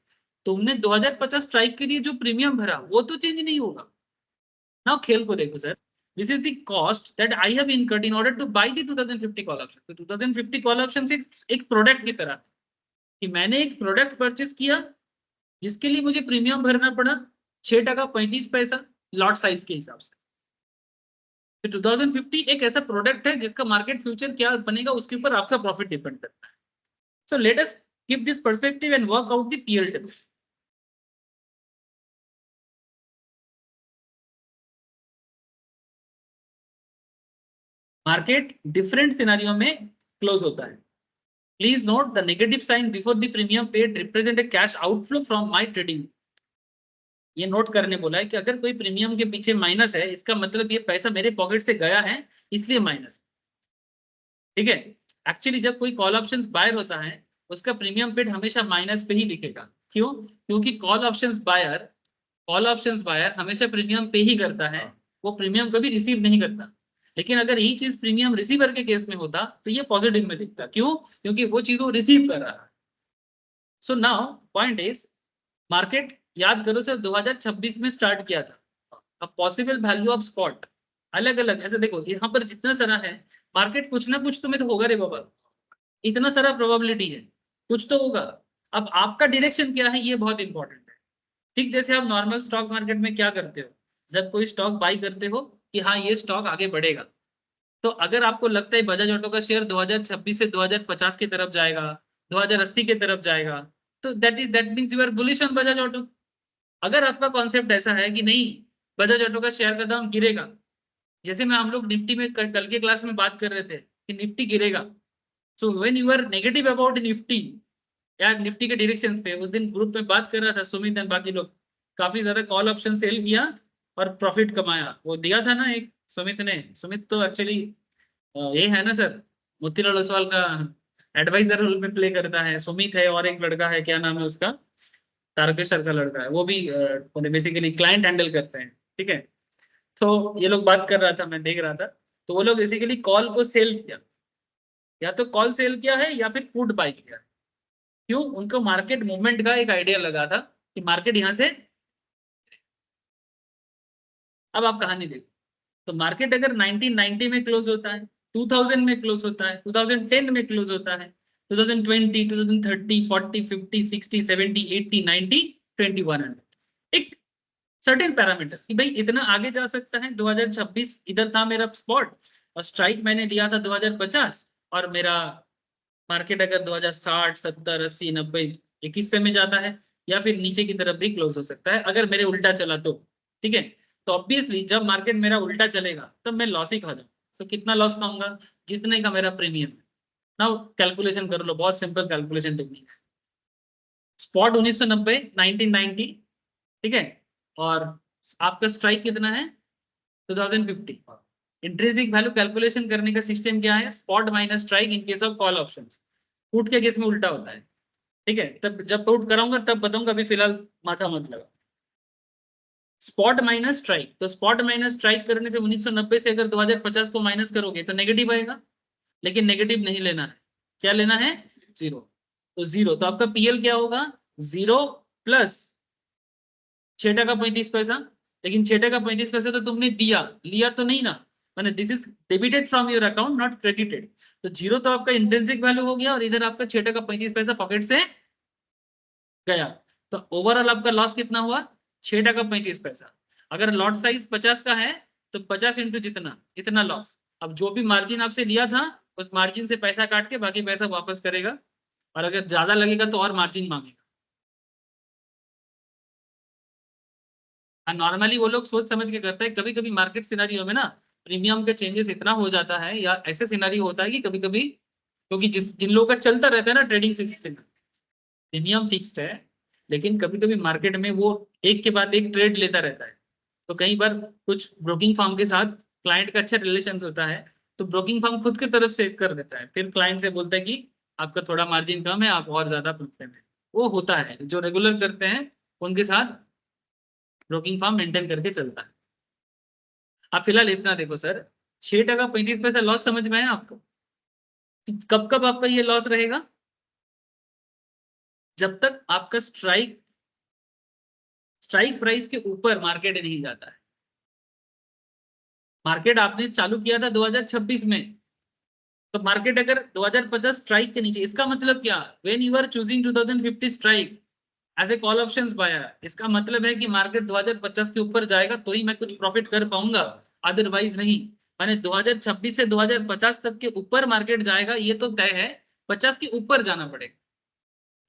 तुमने 2050 स्ट्राइक के लिए जो प्रीमियम भरा वो तो चेंज नहीं होगा. नाउ खेल को देखो sir. This is the cost that I have incurred in order to buy the 2050 call option. तो 2050 call option एक प्रोडक्ट की तरह कि मैंने एक प्रोडक्ट परचेस किया जिसके लिए मुझे प्रीमियम भरना पड़ा 6 टाका 35 पैसा लॉट साइज के हिसाब से. 2050 एक ऐसा प्रोडक्ट है जिसका मार्केट फ्यूचर क्या बनेगा उसके ऊपर आपका प्रॉफिट डिपेंड करता है. So let us keep this perspective and work out the PL table. Market different scenario में क्लोज होता है. Please note the negative sign before the premium paid represent a cash outflow from my trading. ये note करने बोला है कि अगर कोई प्रीमियम के पीछे माइनस है इसका मतलब ये पैसा मेरे पॉकेट से गया है इसलिए माइनस. ठीक है. एक्चुअली जब कोई कॉल ऑप्शंस बायर होता है उसका प्रीमियम पेड हमेशा माइनस पे ही दिखेगा. क्यों? क्योंकि कॉल ऑप्शंस बायर हमेशा प्रीमियम पे ही करता है. वो प्रीमियम कभी रिसीव नहीं करता. लेकिन अगर यही चीज प्रीमियम रिसीवर के केस में होता तो ये पॉजिटिव में दिखता. क्यों? क्योंकि वो चीज वो रिसीव कर रहा है. So now point is market याद करो सर 2026 में स्टार्ट किया था. अब पॉसिबल वैल्यू ऑफ स्पॉट अलग अलग ऐसे देखो यहाँ पर जितना सारा है मार्केट कुछ ना कुछ तुम्हें तो होगा रे बाबा. इतना सारा प्रोबेबिलिटी है कुछ तो होगा. अब आपका डायरेक्शन क्या है ये बहुत इंपॉर्टेंट है. ठीक जैसे आप नॉर्मल स्टॉक मार्केट में क्या करते हो जब कोई स्टॉक बाई करते हो कि हाँ ये स्टॉक आगे बढ़ेगा तो अगर आपको लगता है बजाज ऑटो का शेयर 2026 से 2050 की तरफ जाएगा 2080 की तरफ जाएगा तो that means you are bullish on Bajaj Auto. अगर आपका कॉन्सेप्ट ऐसा है कि नहीं बजाज ऑटो का शेयर का दाम गिरेगा जैसे मैं हम लोग निफ्टी में कल के क्लास में बात कर रहे थे कि निफ्टी गिरेगा. So when you are negative about Nifty या निफ्टी के डायरेक्शन पे उस दिन ग्रुप में बात कर रहा था सुमित एंड बाकी लोग काफी ज्यादा कॉल ऑप्शन सेल किया और प्रॉफिट कमाया. वो दिया था ना एक सुमित ने. सुमित तो एक्चुअली ये है ना सर मोतीलाल ओसवाल का एडवाइजर रोल में प्ले करता है. सुमित है और एक लड़का है क्या नाम है उसका तारकेश्वर का लड़का है वो भी बेसिकली क्लाइंट हैंडल करते हैं. ठीक है. तो ये लोग बात कर रहा था मैं देख रहा था तो वो लोग बेसिकली कॉल को सेल किया या तो कॉल सेल किया है या फिर पुट बाय किया. क्यों? उनको मार्केट मूवमेंट का एक आइडिया लगा था कि मार्केट यहाँ से. अब आप कहानी देखो तो मार्केट अगर 1990 में क्लोज होता है 2000 में क्लोज होता है 2010 में क्लोज होता है 2020 2030 40 50 60 70 80 90 2100 एक सर्टेन पैरामीटर कि भाई इतना आगे जा सकता है. 2026 इधर था मेरा स्पॉट और स्ट्राइक मैंने लिया था 2050 और मेरा मार्केट अगर 2060 70 80 90 एक हिस्से में जाता है या फिर नीचे की तरफ भी क्लोज हो सकता है अगर मेरे उल्टा चला तो. ठीक है. तो ऑब्वियसली जब मार्केट मेरा उल्टा चलेगा तब मैं लॉस ही खा जाऊँ. तो कितना लॉस खाऊंगा? जितने का मेरा प्रीमियम है. नाउ कैलकुलेशन कर लो बहुत सिंपल कैलकुलेशन टेक्निक है. स्पॉट 1990 1990 ठीक है और आपका स्ट्राइक कितना है 2050. इंट्रिंसिक वैल्यू कैलकुलेशन करने का सिस्टम क्या है spot minus strike in case of call options. Put के केस में उल्टा होता है. ठीक है. तब जब पुट कराऊंगा तब बताऊंगा अभी फिलहाल माथा मत लगा. स्पॉट माइनस स्ट्राइक तो स्पॉट माइनस स्ट्राइक करने से 1990 से अगर 2050 को माइनस करोगे तो नेगेटिव आएगा. लेकिन नेगेटिव नहीं लेना है. क्या लेना है? जीरो. तो जीरो तो आपका पीएल क्या होगा 0 प्लस 6 टका 35 पैसा. लेकिन 6 टका 35 पैसा तो तुमने दिया लिया तो नहीं ना मैंने this is debited from your account not credited. तो जीरो तो आपका इंट्रिंसिक वैल्यू हो गया और इधर आपका 6 टका 35 पैसा पॉकेट से गया. तो ओवरऑल आपका लॉस कितना हुआ 6.35। अगर लॉट साइज 50 का है तो 50 इंटू जितना इतना लॉस। अब जो भी मार्जिन आपसे लिया था उस मार्जिन से पैसा काट के बाकी पैसा वापस करेगा, और अगर ज्यादा लगेगा तो और मार्जिन मांगेगा। नॉर्मली वो लोग सोच समझ के करते हैं। कभी कभी मार्केट सिनेरियो में ना प्रीमियम के चेंजेस इतना हो जाता है, या ऐसे सिनेरियो होता है कि कभी कभी, क्योंकि जिन लोगों का चलता रहता है ना ट्रेडिंग सिस्टम, प्रीमियम फिक्स्ड है, लेकिन कभी कभी मार्केट में वो एक के बाद एक ट्रेड लेता रहता है। तो कई बार कुछ ब्रोकिंग फर्म के साथ क्लाइंट का अच्छा रिलेशन होता है, तो ब्रोकिंग फर्म खुद की तरफ से कर देता है, फिर क्लाइंट से बोलता है कि आपका थोड़ा मार्जिन कम है, आप और ज्यादा प्रॉफिट में। वो होता है, जो रेगुलर करते हैं उनके साथ ब्रोकिंग फर्म मेंटेन करके चलता है। आप फिलहाल इतना देखो सर, 6.35 लॉस समझ में आया आपको? कब कब आपका ये लॉस रहेगा? जब तक आपका स्ट्राइक प्राइस के ऊपर मार्केट नहीं जाता है। मार्केट आपने चालू किया था 2026 में, तो मार्केट अगर 2050 स्ट्राइक के नीचे, इसका मतलब क्या? When you are choosing 2050 strike as a call options buyer, इसका मतलब है कि मार्केट 2050 के ऊपर जाएगा तो ही मैं कुछ प्रॉफिट कर पाऊंगा, अदरवाइज नहीं। मैंने 2026 से 2050 तक के ऊपर मार्केट जाएगा ये तो तय है, 50 के ऊपर जाना पड़ेगा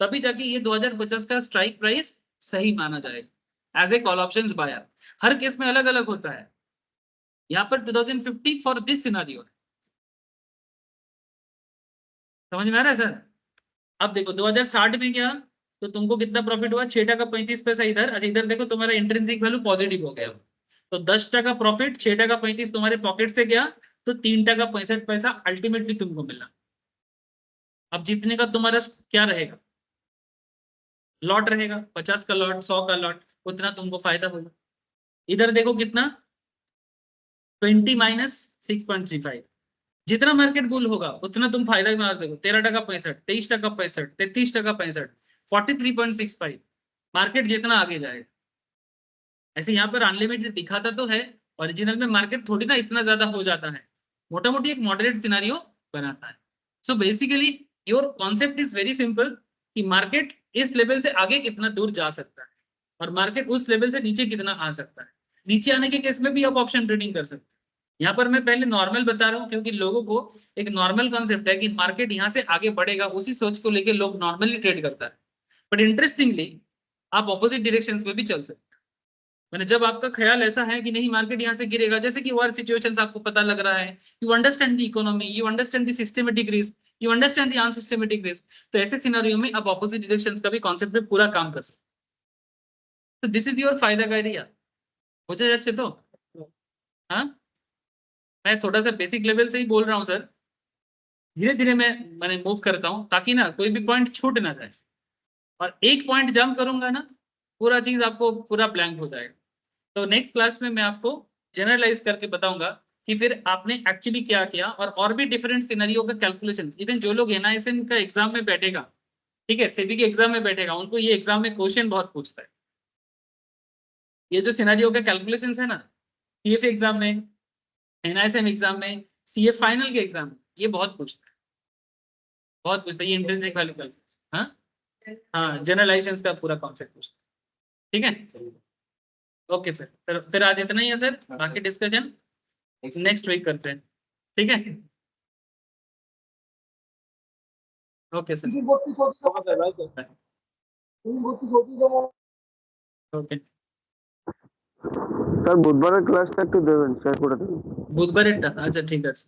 तभी जाके ये 2050 का स्ट्राइक प्राइस सही माना जाएगा as a call options buyer. हर केस में अलग अलग होता है। यहाँ पर 2050 फॉर दिस सिनेरियो है। समझ में आ रहा है सर? अब देखो 2060 में क्या, तो तुमको कितना प्रॉफिट हुआ? 6.35 इधर। अच्छा इधर देखो तुम्हारा इंट्रिंसिक वैल्यू पॉजिटिव हो गया, तो 10% प्रॉफिट, 6.35 तुम्हारे पॉकेट से गया, तो 3.65 अल्टीमेटली तुमको मिला। अब जीतने का तुम्हारा क्या रहेगा? लॉट रहेगा, 50 का लॉट, 100 का लॉट, उतना तुमको फायदा होगा। इधर देखो कितना, 20 माइनस 6.35, जितना मार्केट बुल होगा उतना तुम फायदा ही मार देखो। 13.65, 23.65, 33.65, 43.65, मार्केट जितना आगे जाएगा। ऐसे यहाँ पर अनलिमिटेड दिखाता तो है, ओरिजिनल में मार्केट थोड़ी ना इतना ज्यादा हो जाता है, मोटा मोटी एक मॉडरेट सिनारियो बनाता है। So basically your concept is very simple कि मार्केट इस लेवल से आगे कितना दूर जा सकता है और मार्केट उस लेवल से नीचे कितना आ सकता है। नीचे आने के केस में भी आप ऑप्शन ट्रेडिंग कर सकते हैं। यहाँ पर मैं पहले नॉर्मल बता रहा हूँ क्योंकि लोगों को एक नॉर्मल कॉन्सेप्ट है कि मार्केट यहाँ से आगे बढ़ेगा, उसी सोच को लेकर लोग नॉर्मली ट्रेड करता है। बट इंटरेस्टिंगली आप ऑपोजिट डायरेक्शंस में भी चल सकते हैं। मैंने जब आपका ख्याल ऐसा है कि नहीं मार्केट यहाँ से गिरेगा, जैसे कि वॉर सिचुएशंस आपको पता लग रहा है, you understand the economy, you understand the systematic risk, you understand the unsystematic risk, तो ऐसे सिनेरियो में आप ऑपोजिट डायरेक्शंस का भी कॉन्सेप्ट पे पूरा काम कर सकते हैं। तो दिस इज योर फायदा का एरिया। हो जाए अच्छे तो हाँ, मैं थोड़ा सा बेसिक लेवल से ही बोल रहा हूँ सर, धीरे धीरे मैंने मूव करता हूँ ताकि ना कोई भी पॉइंट छूट ना जाए, और एक पॉइंट जंप करूंगा ना पूरा चीज आपको पूरा ब्लैंक हो जाएगा। तो नेक्स्ट क्लास में मैं आपको जनरलाइज करके बताऊंगा कि फिर आपने एक्चुअली क्या किया, और भी डिफरेंट सिनेरियो का कैलकुलेशन। इवन जो लोग एनआईएसएन का एग्जाम में बैठेगा, ठीक है, सेबी के एग्जाम में बैठेगा, उनको ये एग्जाम में क्वेश्चन बहुत पूछता है। ये जो सिनेरियो का कैलकुलेशन है ना, पीएफ एग्जाम में, एनआईएसएम एग्जाम में, सीए फाइनल के एग्जाम में, ये बहुत पूछता है, बहुत पूछता है। ये इंट्रिंसिक वैल्यू कैलकुलेशन, हाँ हाँ, जनरलाइजेशंस का पूरा कॉन्सेप्ट पूछता है। ठीक है, ओके फिर आज इतना ही है सर, बाकी डिस्कशन नेक्स्ट वीक करते हैं। ठीक है, ओके सर, ओके। স্যার বুধবারের ক্লাসটা একটু দেবেন শেয়ার করে দেবেন। বুধবারেরটা আচ্ছা ঠিক আছে।